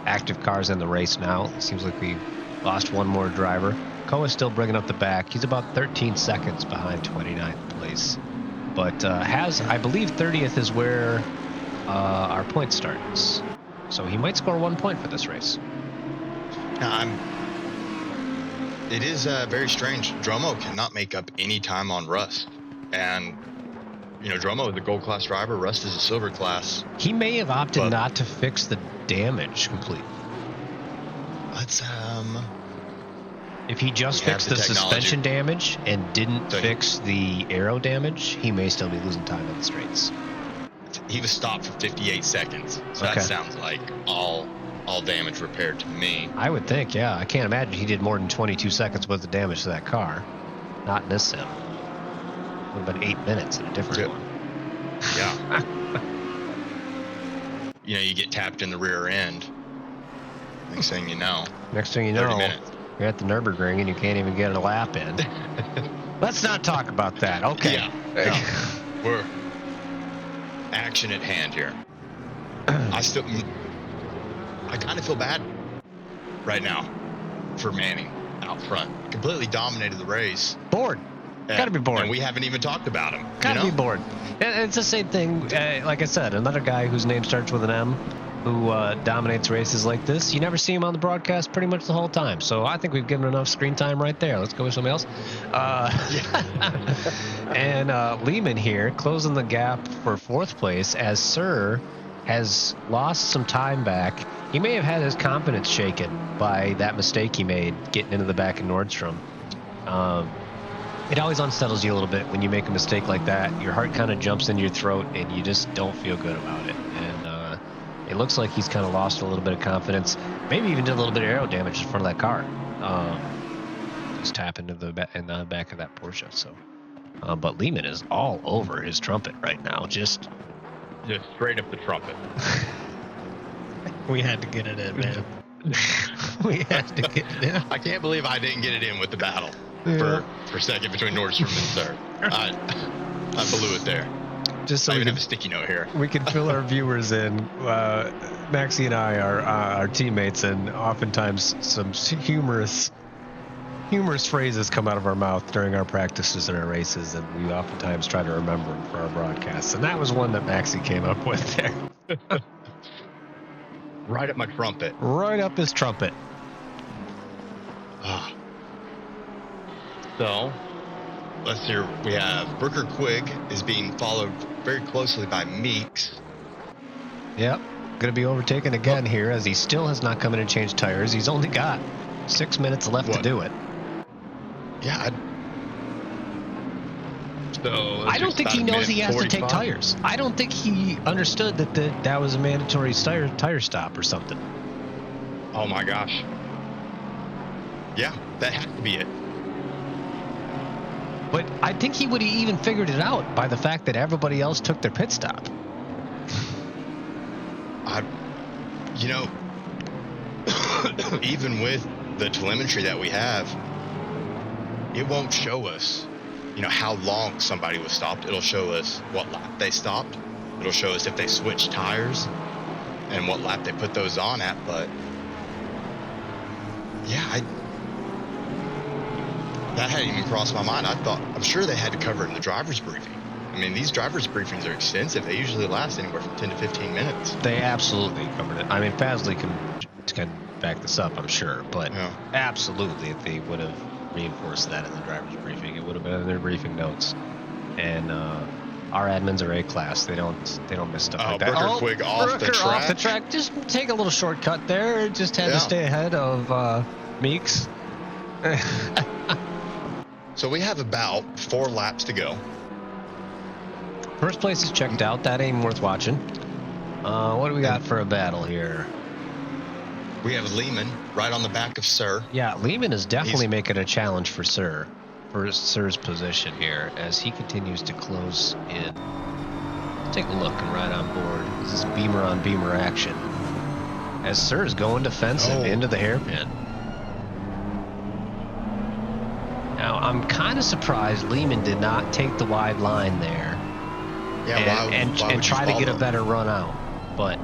active cars in the race now. It seems like we lost one more driver. Koa is still bringing up the back. He's about 13 seconds behind 29th place. But I believe 30th is where our point starts. So he might score 1 point for this race. It is very strange. Dromo cannot make up any time on Rust. And, Dromo is a gold class driver. Rust is a silver class. He may have opted not to fix the damage completely. Let's, if he just fixed the suspension damage and didn't fix the aero damage, he may still be losing time in the straights. He was stopped for 58 seconds. So that sounds like all damage repaired to me. I would think, yeah. I can't imagine he did more than 22 seconds worth of damage to that car. Not in this sim. It would have been 8 minutes in a different one. Yeah. You get tapped in the rear end. Next thing you know. 30 minutes. You're at the Nürburgring and you can't even get a lap in. Let's not talk about that. Okay. Yeah. We're action at hand here. I kind of feel bad right now for Manning out front. Completely dominated the race. Bored. Gotta be bored. And we haven't even talked about him. Gotta be bored. It's the same thing. Like I said, another guy whose name starts with an M, who dominates races like this. You never see him on the broadcast pretty much the whole time. So I think we've given enough screen time right there. Let's go with somebody else. And Lehman here closing the gap for 4th place as Sir has lost some time back. He may have had his confidence shaken by that mistake he made getting into the back of Nordstrom. It always unsettles you a little bit when you make a mistake like that. Your heart kind of jumps in your throat and you just don't feel good about it. And it looks like he's kind of lost a little bit of confidence. Maybe even did a little bit of aero damage in front of that car. Just tap into the back of that Porsche. So, but Lehman is all over his trumpet right now. Just straight up the trumpet. We had to get it in, man. We had to get it in. I can't believe I didn't get it in with the battle for second between Nordstrom and third. I blew it there. Just so I even have a sticky note here. We can fill our viewers in. Maxie and I are our teammates, and oftentimes some humorous phrases come out of our mouth during our practices and our races, and we oftentimes try to remember them for our broadcasts. And that was one that Maxie came up with there. Right up my trumpet. Right up his trumpet. So, let's hear. We have Brooker Quigg is being followed very closely by Meeks. Yep. Going to be overtaken again here as he still has not come in and changed tires. He's only got 6 minutes left to do it. Yeah. I don't think he knows he has to take tires. I don't think he understood that was a mandatory tire stop or something. Oh my gosh. Yeah, that has to be it. But I think he would have even figured it out by the fact that everybody else took their pit stop. Even with the telemetry that we have, it won't show us, how long somebody was stopped. It'll show us what lap they stopped. It'll show us if they switched tires and what lap they put those on at. But Yeah, that hadn't even crossed my mind. I'm sure they had to cover it in the driver's briefing. I mean, these driver's briefings are extensive. They usually last anywhere from 10 to 15 minutes. They absolutely covered it. I mean, Fazley can back this up, I'm sure, but Yeah. absolutely, if they would have reinforced that in the driver's briefing, it would have been in their briefing notes. And our admins are A-class. They don't miss stuff like that. Brooker Quigg off the track. Off the track. Just take a little shortcut there. Just had to stay ahead of Meeks. So we have about 4 laps to go. First place is checked out. That ain't worth watching. What do we got for a battle here? We have Lehman right on the back of Sir. Yeah, Lehman is definitely making a challenge for Sir, for Sir's position here as he continues to close in. Let's take a look and ride on board. This is beamer on beamer action as Sir is going defensive into the hairpin. Now, I'm kind of surprised Lehman did not take the wide line there. Yeah, and try to get a better run out. But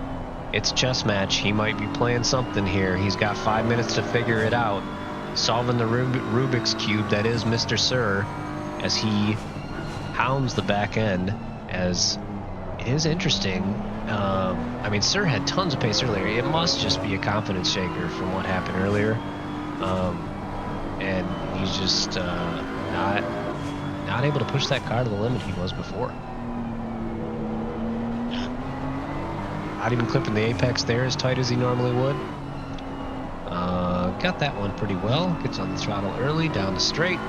it's a chess match. He might be playing something here. He's got 5 minutes to figure it out. Solving the Rubik's Cube that is Mr. Sir as he hounds the back end. As it is interesting. I mean, Sir had tons of pace earlier. It must just be a confidence shaker from what happened earlier. And he's just not able to push that car to the limit he was before. Not even clipping the apex there as tight as he normally would. Got that one pretty well. Gets on the throttle early, down the straight.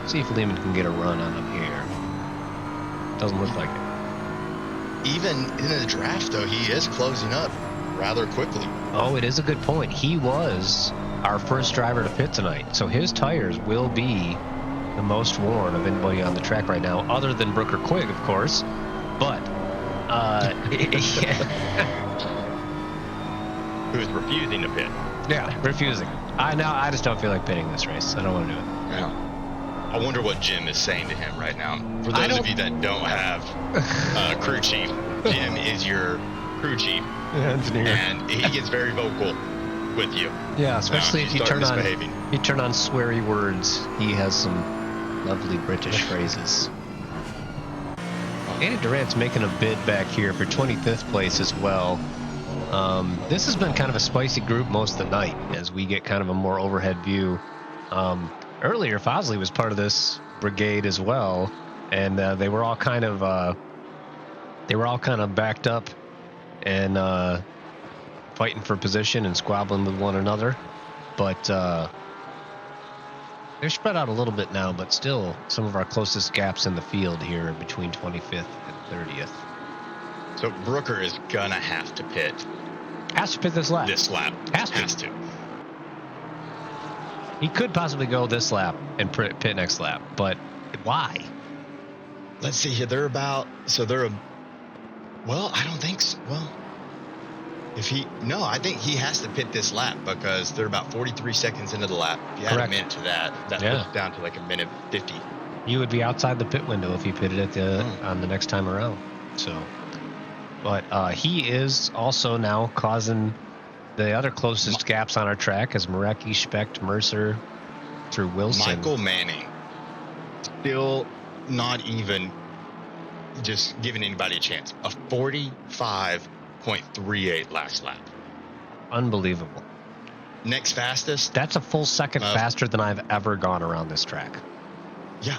See if Lehman can get a run on him here. Doesn't look like it. Even in the draft, though, he is closing up rather quickly. Oh, it is a good point. He was our first driver to pit tonight, so his tires will be the most worn of anybody on the track right now, other than Brooker Quigg, of course. But who's refusing to pit. Yeah, refusing. I just don't feel like pitting this race. I don't want to do it. Yeah. I wonder what Jim is saying to him right now. For those of you that don't have crew chief, Jim is your crew chief, engineer, and he gets very vocal with you. Yeah, especially if you turn on sweary words. He has some lovely British phrases. Andy Durant's making a bid back here for 25th place as well. This has been kind of a spicy group most of the night as we get kind of a more overhead view. Earlier, Fosley was part of this brigade as well, and they were all kind of backed up and fighting for position and squabbling with one another. But they're spread out a little bit now, but still some of our closest gaps in the field here between 25th and 30th. So Brooker is gonna have to pit. Has to pit this lap. Has to. He could possibly go this lap and pit next lap, but why? Let's see here. Well, I don't think so. Well, I think he has to pit this lap because they're about 43 seconds into the lap. If you add a minute to that puts down to like a minute 50. You would be outside the pit window if he pitted it on the next time around. So, but he is also now causing the other closest gaps on our track as Marecki, Specht, Mercer, through Wilson. Michael Manning still not even just giving anybody a chance. A 45.38 last lap. Unbelievable. Next fastest. That's a full second faster than I've ever gone around this track. Yeah,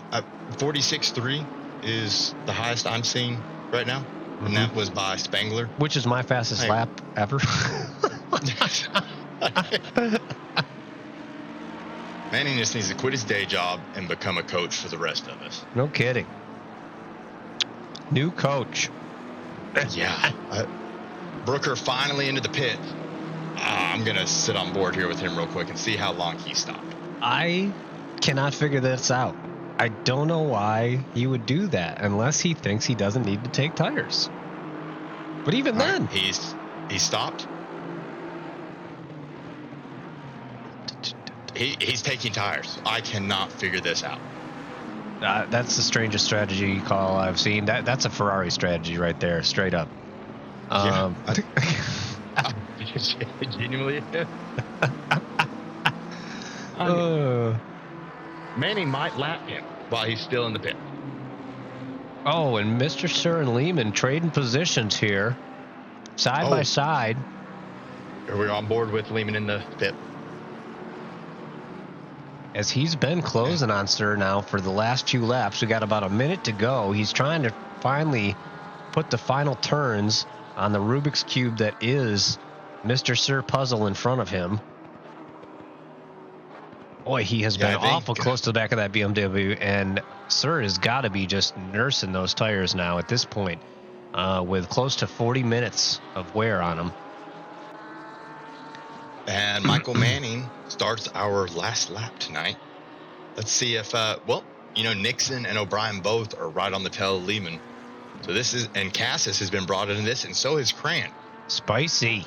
46.3 is the highest I'm seeing right now. Mm-hmm. And that was by Spangler. Which is my fastest lap ever. Manning just needs to quit his day job and become a coach for the rest of us. No kidding. New coach. Yeah. Brooker finally into the pit. I'm going to sit on board here with him real quick and see how long he stopped. I cannot figure this out. I don't know why he would do that unless he thinks he doesn't need to take tires. But even then, he stopped. He's taking tires. I cannot figure this out. That's the strangest strategy call I've seen. That's a Ferrari strategy right there, straight up. Did you It genuinely is. Manning might lap him while he's still in the pit. Oh, and Mr. Sir and Lehman trading positions here, side by side. We're on board with Lehman in the pit. As he's been closing on Sir now for the last few laps. We got about a minute to go. He's trying to finally put the final turns on the Rubik's Cube that is Mr. Sir Puzzle in front of him. Boy, he has been awful close to the back of that BMW, and Sir has got to be just nursing those tires now at this point, with close to 40 minutes of wear on them. And Michael Manning starts our last lap tonight. Let's see if, Nixon and O'Brien both are right on the tail of Lehman. So and Cassis has been brought into this, and so is Cran. Spicy.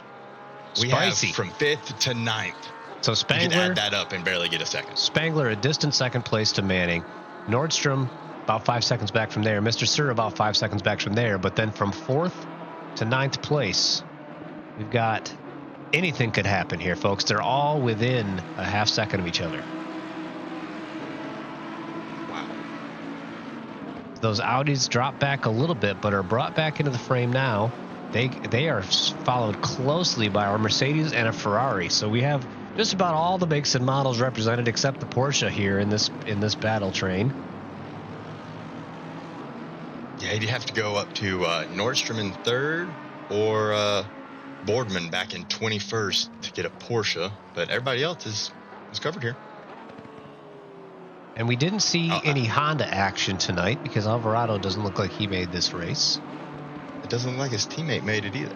We have from 5th to 9th. So Spangler, you can add that up and barely get a second. Spangler, a distant second place to Manning. Nordstrom, about 5 seconds back from there. Mr. Sir, about 5 seconds back from there. But then from 4th to 9th place, we've got anything could happen here, folks. They're all within a half second of each other. Wow. Those Audis drop back a little bit, but are brought back into the frame now. They are followed closely by our Mercedes and a Ferrari. So we have just about all the makes and models represented except the Porsche here in this battle train. Yeah, you'd have to go up to Nordstrom in 3rd or Boardman back in 21st to get a Porsche, but everybody else is covered here. And we didn't see any Honda action tonight because Alvarado doesn't look like he made this race. It doesn't look like his teammate made it either.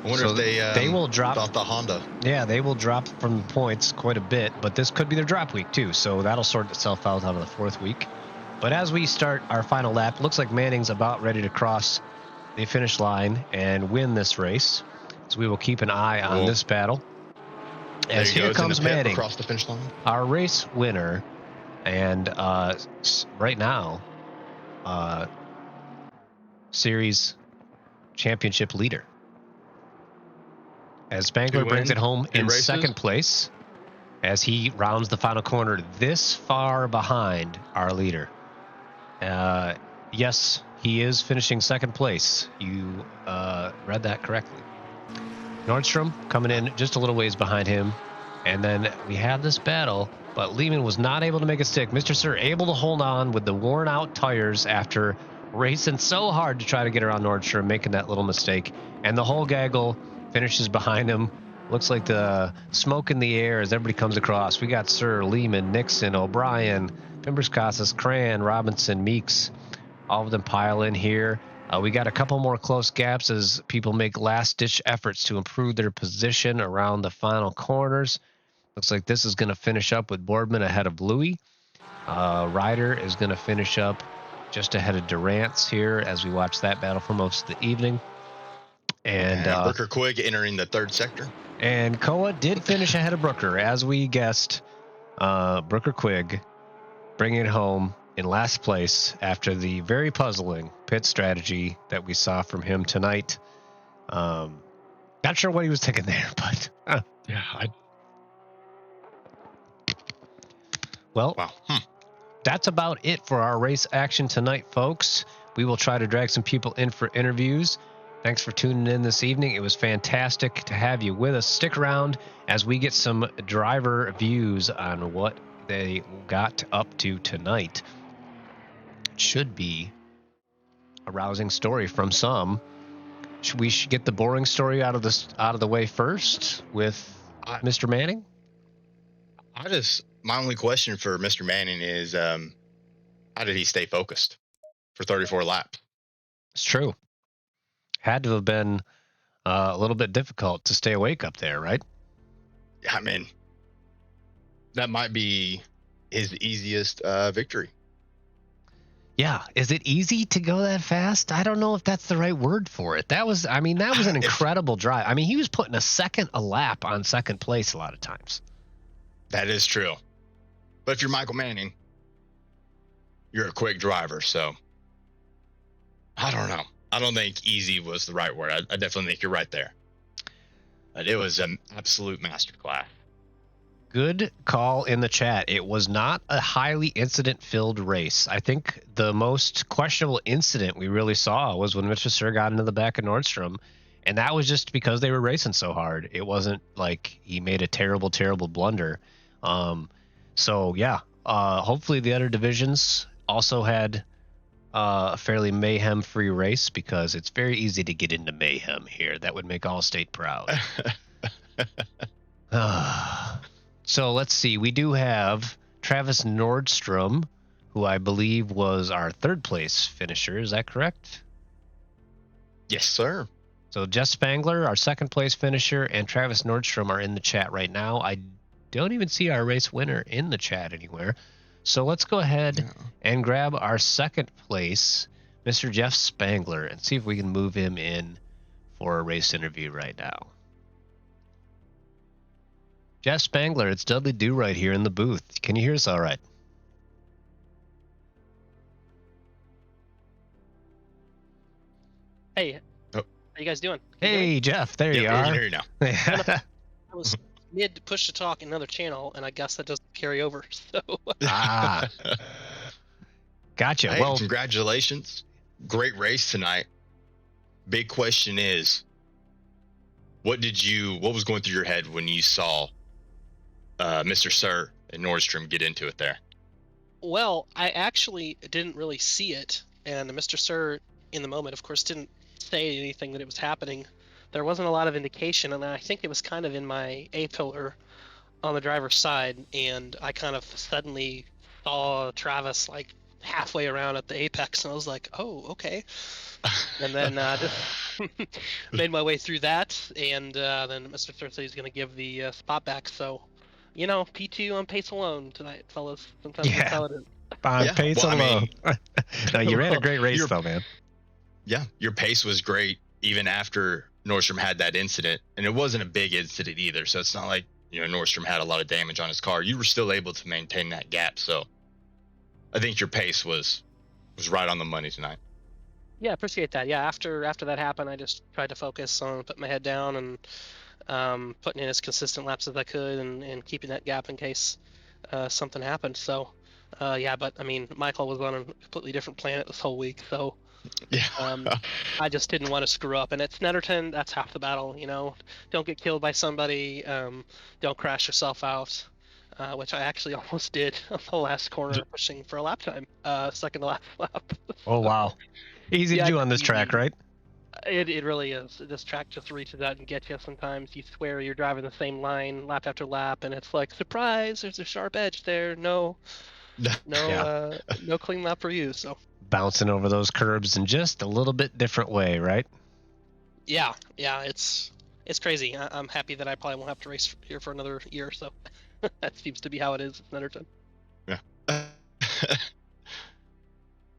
I wonder if they will drop off the Honda. Yeah, they will drop from the points quite a bit, but this could be their drop week too, so that'll sort itself out of the 4th week. But as we start our final lap, looks like Manning's about ready to cross the finish line and win this race. So we will keep an eye on this battle. As here comes Manning, across the finish line, our race winner, and right now, series championship leader. As Spangler brings it home in second place, as he rounds the final corner this far behind our leader. Yes, he is finishing second place. You read that correctly. Nordstrom coming in just a little ways behind him. And then we have this battle, but Lehman was not able to make it stick. Mr. Sir able to hold on with the worn out tires after racing so hard to try to get around Nordstrom, making that little mistake. And the whole gaggle finishes behind him. Looks like the smoke in the air as everybody comes across. We got Sir, Lehman, Nixon, O'Brien, Pimbers, Casas, Cran, Robinson, Meeks. All of them pile in here. We got a couple more close gaps as people make last-ditch efforts to improve their position around the final corners. Looks like this is going to finish up with Boardman ahead of Louis. Ryder is going to finish up just ahead of Durant's here as we watch that battle for most of the evening. And Brooker Quigg entering the 3rd sector. And Koa did finish ahead of Brooker, as we guessed. Brooker Quigg bringing it home in last place after the very puzzling pit strategy that we saw from him tonight. Not sure what he was thinking there, but well, that's about it for our race action tonight, folks. We will try to drag some people in for interviews. Thanks for tuning in this evening. It was fantastic to have you with us. Stick around as we get some driver views on what they got up to tonight. It should be a rousing story from some. Should we get the boring story out of the way first with Mr. Manning? My only question for Mr. Manning is, how did he stay focused for 34 laps? It's true. Had to have been a little bit difficult to stay awake up there, right? I mean, that might be his easiest victory. Yeah. Is it easy to go that fast? I don't know if that's the right word for it. That was an incredible drive. I mean, he was putting a lap on second place a lot of times. That is true. But if you're Michael Manning, you're a quick driver, so I don't know. I don't think easy was the right word. I definitely think you're right there. But it was an absolute masterclass. Good call in the chat. It was not a highly incident-filled race. I think the most questionable incident we really saw was when Mr. Sir got into the back of Nordstrom, and that was just because they were racing so hard. It wasn't like he made a terrible, terrible blunder. So yeah, hopefully the other divisions also had a fairly mayhem-free race, because it's very easy to get into mayhem here. That would make Allstate proud. So let's see. We do have Travis Nordstrom, who I believe was our third place finisher. Is that correct? Yes, sir. So Jess Spangler, our second place finisher, and Travis Nordstrom are in the chat right now. I don't even see our race winner in the chat anywhere. So let's go ahead and grab our second place, Mr. Jeff Spangler, and see if we can move him in for a race interview right now. Jeff Spangler, it's Dudley Do right here in the booth. Can you hear us all right? Hey, how you guys doing? Hey, Jeff, there you are. I can hear you now. I was mid to push to talk in another channel, and I guess that doesn't carry over. So Gotcha. Hey, well, congratulations. Great race tonight. Big question is, what was going through your head when you saw Mr. Sir and Nordstrom get into it there? Well, I actually didn't really see it, and Mr. Sir, in the moment, of course, didn't say anything that it was happening. There wasn't a lot of indication, and I think it was kind of in my A-pillar on the driver's side, and I kind of suddenly saw Travis like halfway around at the apex, and I was like, oh, okay. And then just made my way through that, and then Mr. Sir said he's going to give the spot back, so... P2 on pace alone tonight, fellas. Sometimes that's how it is. On pace alone. No, you ran a great race, though, man. Yeah, your pace was great even after Nordstrom had that incident, and it wasn't a big incident either. So it's not like Nordstrom had a lot of damage on his car. You were still able to maintain that gap. So I think your pace was right on the money tonight. Yeah, appreciate that. Yeah, after that happened, I just tried to focus on putting my head down and putting in as consistent laps as I could and keeping that gap in case something happened. So, but I mean, Michael was on a completely different planet this whole week. So, I just didn't want to screw up. And at Snetterton, that's half the battle, Don't get killed by somebody. Don't crash yourself out, which I actually almost did on the last corner, pushing for a lap time, second to last lap. Oh, wow. Easy to do on this track, right? It really is. This track just reaches out and gets you sometimes. You swear you're driving the same line lap after lap, and it's like, surprise, there's a sharp edge there. No clean lap for you. So bouncing over those curbs in just a little bit different way, right? Yeah, it's crazy. I'm happy that I probably won't have to race here for another year, so that seems to be how it is at Snetterton.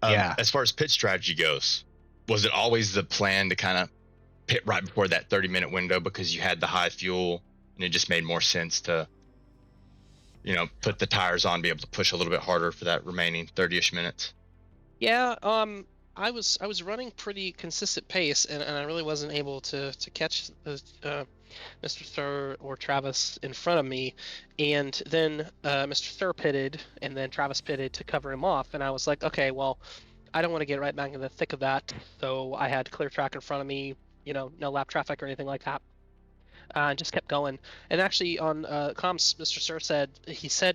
Yeah. As far as pit strategy goes, was it always the plan to kind of pit right before that 30-minute window because you had the high fuel and it just made more sense to, put the tires on, be able to push a little bit harder for that remaining 30-ish minutes? Yeah, I was running pretty consistent pace, and I really wasn't able to catch Mr. Sir or Travis in front of me, and then Mr. Sir pitted, and then Travis pitted to cover him off, and I was like, okay, well, I don't want to get right back in the thick of that, so I had clear track in front of me, no lap traffic or anything like that. And just kept going. And actually on comms, Mr. Sir said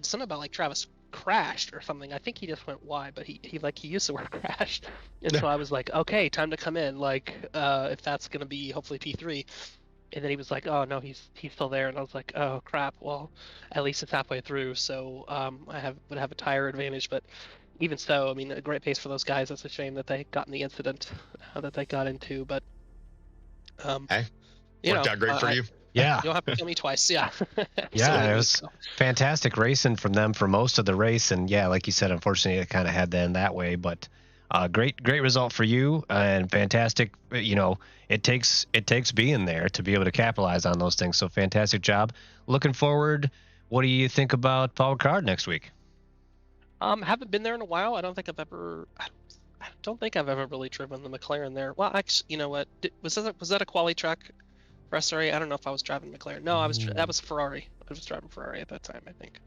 something about like Travis crashed or something. I think he just went wide, but he used the word crashed. And so I was like, okay, time to come in, like if that's gonna be hopefully P3. And then he was like, oh no, he's still there, and I was like, oh crap, well at least it's halfway through, so I would have a tire advantage. But even so, I mean, a great pace for those guys. It's a shame that they got in the incident that they got into, but hey, worked out great for you. Yeah. You'll have to kill me twice. Yeah. Yeah, it was fantastic racing from them for most of the race. And yeah, like you said, unfortunately, it kind of had to end that way. But great result for you, and fantastic. It takes being there to be able to capitalize on those things. So fantastic job. Looking forward. What do you think about Paul Card next week? Haven't been there in a while. I don't think I've ever. don't think I've ever really driven the McLaren there. Well, actually, you know what? Was that a quali track for SRA? I don't know if I was driving McLaren. No, that was Ferrari. I was driving Ferrari at that time, I think.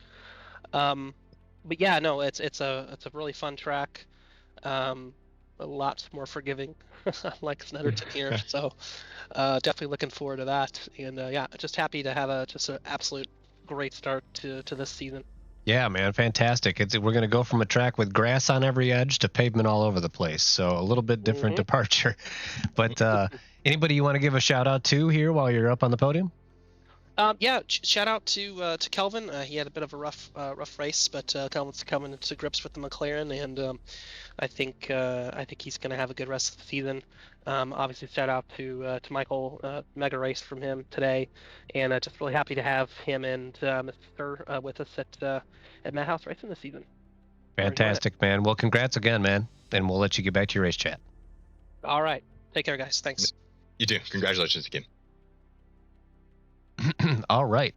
But yeah, no, it's a really fun track. A lot more forgiving, like Snetterton here. So definitely looking forward to that. And yeah, just happy to have just an absolute great start to this season. Yeah, man, fantastic. We're going to go from a track with grass on every edge to pavement all over the place. So a little bit different departure. But anybody you want to give a shout out to here while you're up on the podium? Yeah, shout out to Kelvin. He had a bit of a rough race, but Kelvin's coming into grips with the McLaren, and I think he's going to have a good rest of the season. Obviously, shout out to Michael, mega race from him today, and just really happy to have him and Mr. Sir with us at Madhouse Racing this season. Fantastic, man. Well, congrats again, man, and we'll let you get back to your race chat. All right, take care, guys. Thanks. You too. Congratulations again. All right.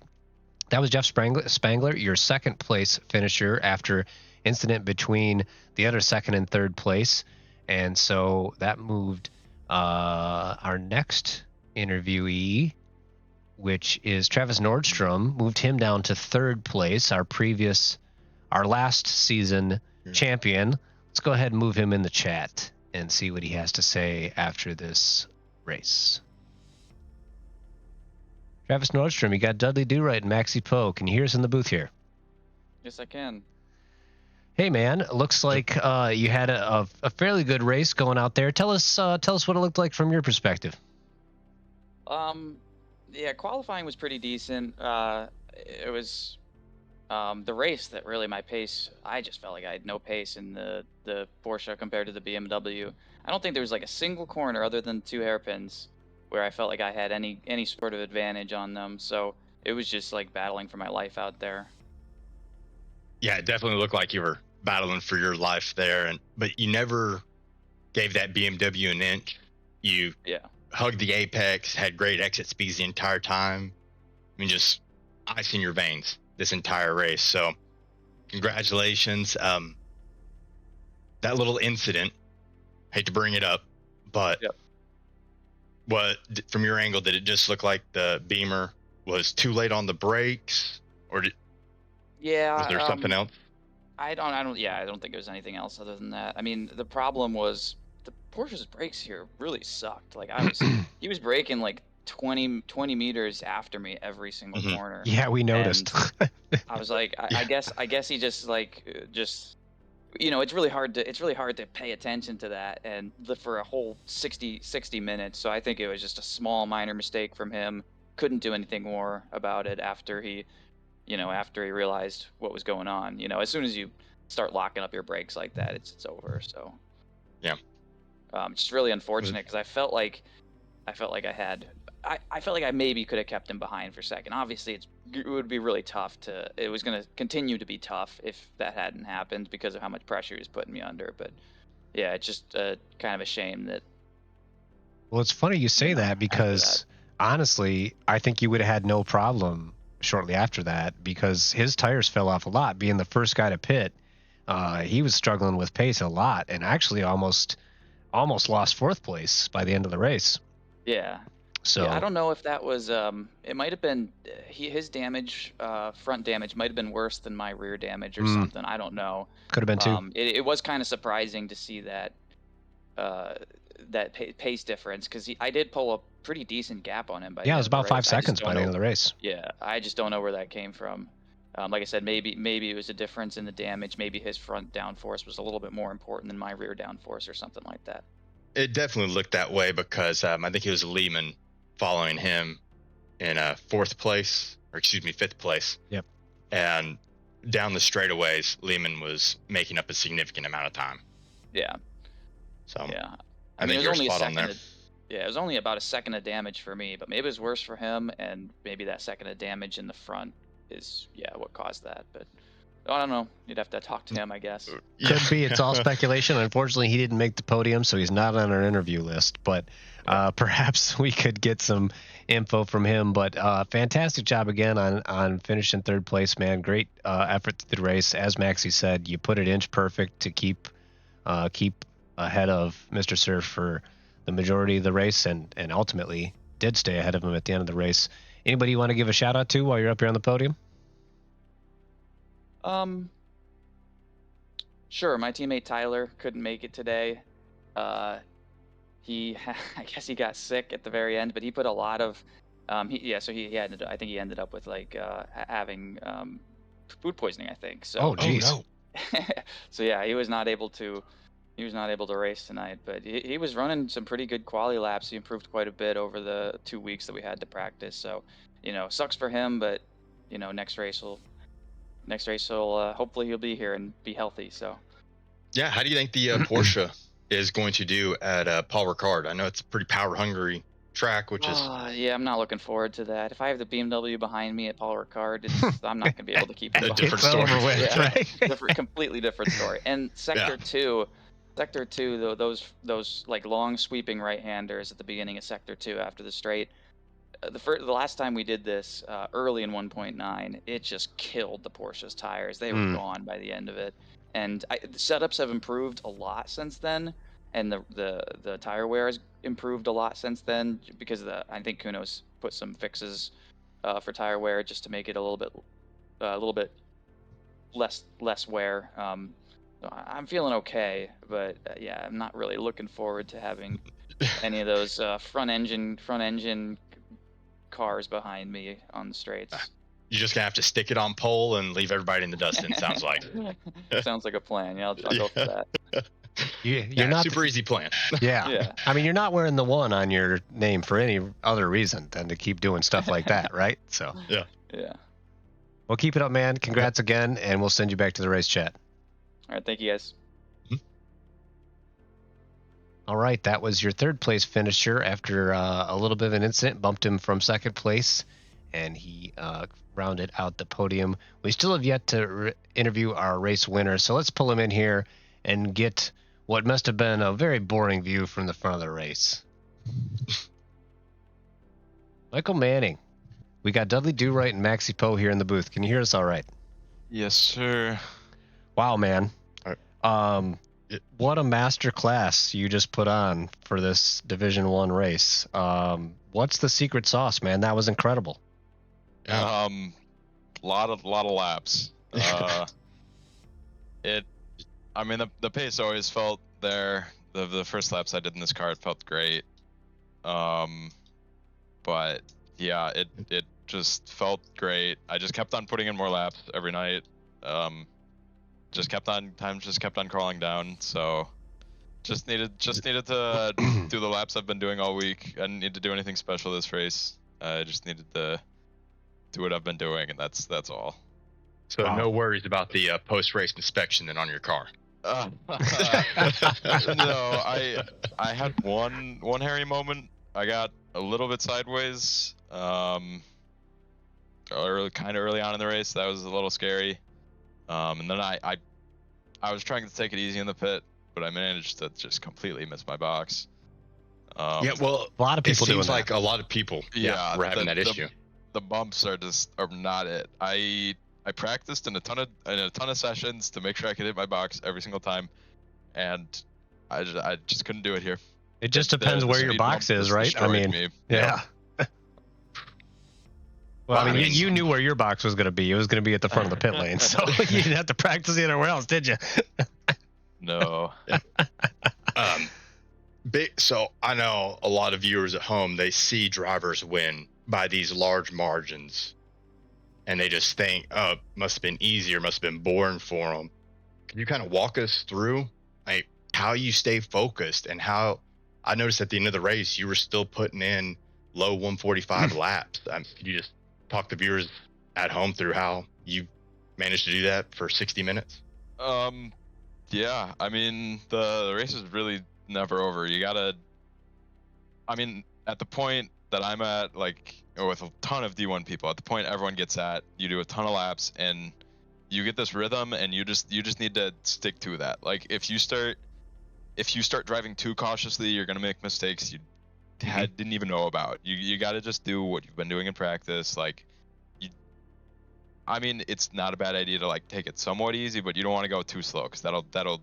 That was Jeff Spangler, your second place finisher after incident between the other second and third place. And so that moved our next interviewee, which is Travis Nordstrom, moved him down to third place, our last season champion. Let's go ahead and move him in the chat and see what he has to say after this race. Travis Nordstrom, you got Dudley Do-Right and Maxie Poe. Can you hear us in the booth here? Yes, I can. Hey, man. Looks like you had a fairly good race going out there. Tell us what it looked like from your perspective. Yeah, qualifying was pretty decent. It was the race that really my pace. I just felt like I had no pace in the Porsche compared to the BMW. I don't think there was like a single corner other than 2 hairpins where I felt like I had any sort of advantage on them. So it was just like battling for my life out there. Yeah, it definitely looked like you were battling for your life there, but you never gave that BMW an inch. You hugged the apex, had great exit speeds the entire time. I mean, just ice in your veins this entire race. So congratulations. That little incident, hate to bring it up, but what, from your angle, did it just look like the Beamer was too late on the brakes, or was there something else? I don't think it was anything else other than that. I mean, the problem was the Porsche's brakes here really sucked. Like he was braking like 20 meters after me every single corner. Yeah, we noticed. I was like, I guess he just it's really hard to pay attention to that and for a whole 60 minutes. So I think it was just a small minor mistake from him. Couldn't do anything more about it after he realized what was going on. As soon as you start locking up your brakes like that, it's over. So yeah, just really unfortunate because I felt like I maybe could have kept him behind for second. Obviously, it would be really tough it was going to continue to be tough if that hadn't happened because of how much pressure he was putting me under. But yeah, it's just kind of a shame that. Well, it's funny you say that because honestly, I think you would have had no problem shortly after that because his tires fell off a lot. Being the first guy to pit, he was struggling with pace a lot and actually almost lost fourth place by the end of the race. Yeah. So yeah, I don't know if that was it might have been his damage, front damage might have been worse than my rear damage or something. I don't know. Could have been too. It was kind of surprising to see that pace difference because I did pull a pretty decent gap on him. It was about 5 seconds by the end of the race. Yeah, I just don't know where that came from. Like I said, maybe it was a difference in the damage. Maybe his front downforce was a little bit more important than my rear downforce or something like that. It definitely looked that way because I think it was Lehman following him in fifth place. Yep. And down the straightaways, Lehman was making up a significant amount of time. Yeah. So yeah, I think you're spot on there. Yeah, it was only about a second of damage for me, but maybe it was worse for him, and maybe that second of damage in the front is what caused that. But I don't know. You'd have to talk to him, I guess. Could be. It's all speculation. Unfortunately, he didn't make the podium, so he's not on our interview list. But perhaps we could get some info from him. But fantastic job again on finishing third place, man. Great effort through the race. As Maxie said, you put it inch perfect to keep ahead of Mr. Surf for the majority of the race, and ultimately did stay ahead of him at the end of the race. Anybody you want to give a shout out to while you're up here on the podium? Sure. My teammate Tyler couldn't make it today. I guess he got sick at the very end, but he put a lot of, I think he ended up with like having food poisoning, I think. So. Oh, geez. no. So yeah, he was not able to race tonight, but he was running some pretty good quali laps. He improved quite a bit over the 2 weeks that we had to practice. So, sucks for him, but next race will hopefully he'll be here and be healthy. So. Yeah, how do you think the Porsche is going to do at Paul Ricard? I know it's a pretty power hungry track, which is. Yeah, I'm not looking forward to that. If I have the BMW behind me at Paul Ricard, I'm not going to be able to keep it. A different story. Over with, Yeah, right? completely different story. And Sector 2, though, those like long sweeping right-handers at the beginning of Sector 2 after the straight. The last time we did this early in 1.9, it just killed the Porsche's tires. They were gone by the end of it. And the setups have improved a lot since then, and the tire wear has improved a lot since then because I think Kuno's put some fixes for tire wear just to make it a little bit less wear. So I'm feeling okay, but yeah, I'm not really looking forward to having any of those front engine cars behind me on the straights. You're just gonna have to stick it on pole and leave everybody in the dust. It sounds like. Sounds like a plan. Yeah, I'll go for that. You're not super easy plan. Yeah. I mean, you're not wearing the 1 on your name for any other reason than to keep doing stuff like that, right? So. Yeah. Well, keep it up, man. Congrats again, and we'll send you back to the race chat. All right, thank you guys. All right, that was your 3rd place finisher after a little bit of an incident, bumped him from 2nd place, and he rounded out the podium. We still have yet to interview our race winner, so let's pull him in here and get what must have been a very boring view from the front of the race. Michael Manning. We got Dudley Do-Right and Maxie Poe here in the booth. Can you hear us all right? Yes, sir. Wow, man. What a master class you just put on for this Division 1 race. What's the secret sauce, man? That was incredible. Lot of laps. The pace always felt there. The first laps I did in this car, it felt great. But yeah, it just felt great. I just kept on putting in more laps every night. Time just kept on crawling down. So just needed to do the laps I've been doing all week. I didn't need to do anything special this race. I just needed to do what I've been doing, and that's all. So no worries about the post-race inspection then on your car. No, I had one hairy moment. I got a little bit sideways, kind of early on in the race. That was a little scary. And then I was trying to take it easy in the pit, but I managed to just completely miss my box. Yeah, well, a lot of people it seems doing like that. a lot of people were having that issue. The bumps are not it. I practiced in a ton of sessions to make sure I could hit my box every single time, and I just couldn't do it here. It just depends where your box is, right? I mean, yeah. Well, I mean, you knew where your box was going to be. It was going to be at the front of the pit lane, so you didn't have to practice anywhere else, did you? No. So I know a lot of viewers at home, they see drivers win by these large margins, and they just think, oh, it must have been easier, must have been boring for them. Can you kind of walk us through how you stay focused, and how I noticed at the end of the race, you were still putting in low 145 laps. Could you just talk to viewers at home through how you managed to do that for 60 minutes? Yeah, I mean, the race is really never over. You gotta, at the point that I'm at, with a ton of D1 people, at the point everyone gets at, you do a ton of laps and you get this rhythm, and you just need to stick to that. Like, if you start driving too cautiously, you're gonna make mistakes you didn't even know about. You gotta just do what you've been doing in practice. It's not a bad idea to take it somewhat easy, but you don't want to go too slow, because that'll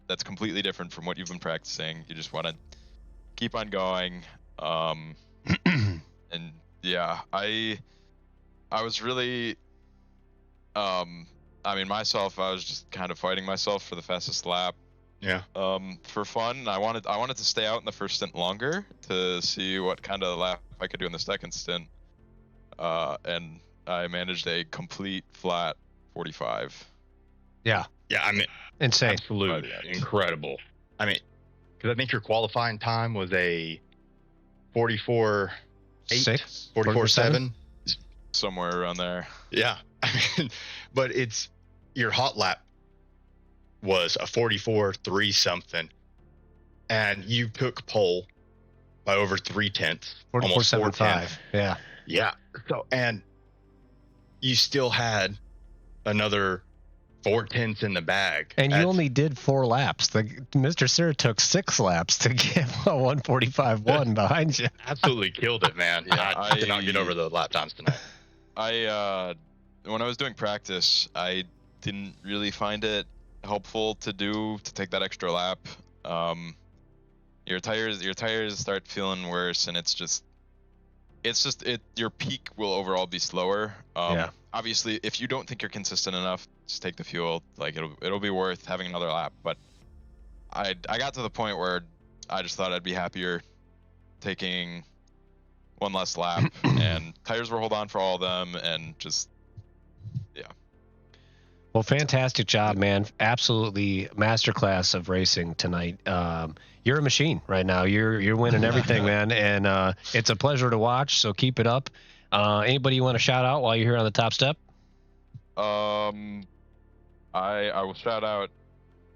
that's completely different from what you've been practicing. You just want to keep on going. And yeah, I was really, I mean, myself, I was just kind of fighting myself for the fastest lap. Yeah. For fun. I wanted to stay out in the first stint longer to see what kind of lap I could do in the second stint. And I managed a complete flat 45. Yeah. Yeah, I mean, Insane. absolute incredible. I mean, because I think your qualifying time was a 44.8, 6, 44.7, somewhere around there. Yeah, I mean, but your hot lap was a 44.3 something, and you took pole by over 3/10, almost 4/10. Yeah. Yeah. So, and you still had another 4/10 in the bag. And you only did 4 laps. Mr. Sir took 6 laps to get a 1:45.1 behind you. Absolutely killed it, man. Yeah, I did not get over the lap times tonight. When I was doing practice, I didn't really find it helpful to take that extra lap. Your tires start feeling worse, and your peak will overall be slower. Yeah. Obviously, if you don't think you're consistent enough, just take the fuel. Like it'll be worth having another lap. But I got to the point where I just thought I'd be happier taking one less lap, and tires were hold on for all of them, and just yeah. Well, fantastic job, man. Absolutely masterclass of racing tonight. You're a machine right now. You're winning everything, man, and it's a pleasure to watch. So keep it up. Anybody you want to shout out while you're here on the top step? I will shout out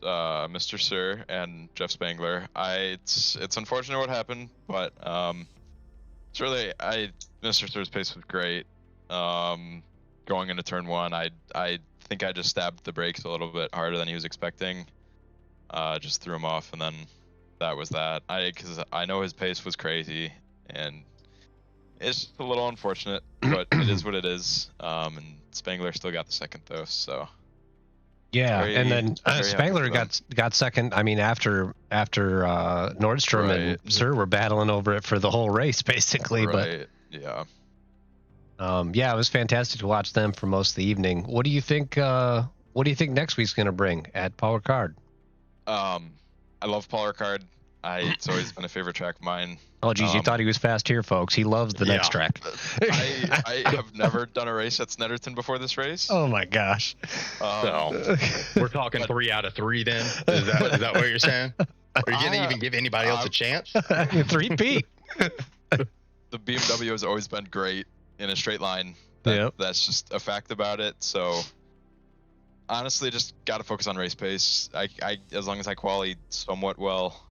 Mr. Sir and Jeff Spangler. It's unfortunate what happened, but it's really Mr. Sir's pace was great. Going into turn 1, I think I just stabbed the brakes a little bit harder than he was expecting. Just threw him off, and then that was that. Because I know his pace was crazy, and it's just a little unfortunate, but it is what it is. And Spangler still got the second though, so. Yeah, and then Spangler got second. I mean, after Nordstrom and Sir were battling over it for the whole race, basically. Right. Yeah. Yeah, it was fantastic to watch them for most of the evening. What do you think? What do you think next week's going to bring at Paul Ricard? I love Paul Ricard. It's always been a favorite track of mine. Oh, geez, you thought he was fast here, folks. He loves the next track. I have never done a race at Snetterton before this race. Oh my gosh! So we're talking 3 out of 3. Then is that what you're saying? Are you going to even give anybody else a chance? 3-peat. The BMW has always been great in a straight line. That's just a fact about it. So honestly, just got to focus on race pace. I as long as I quali somewhat well,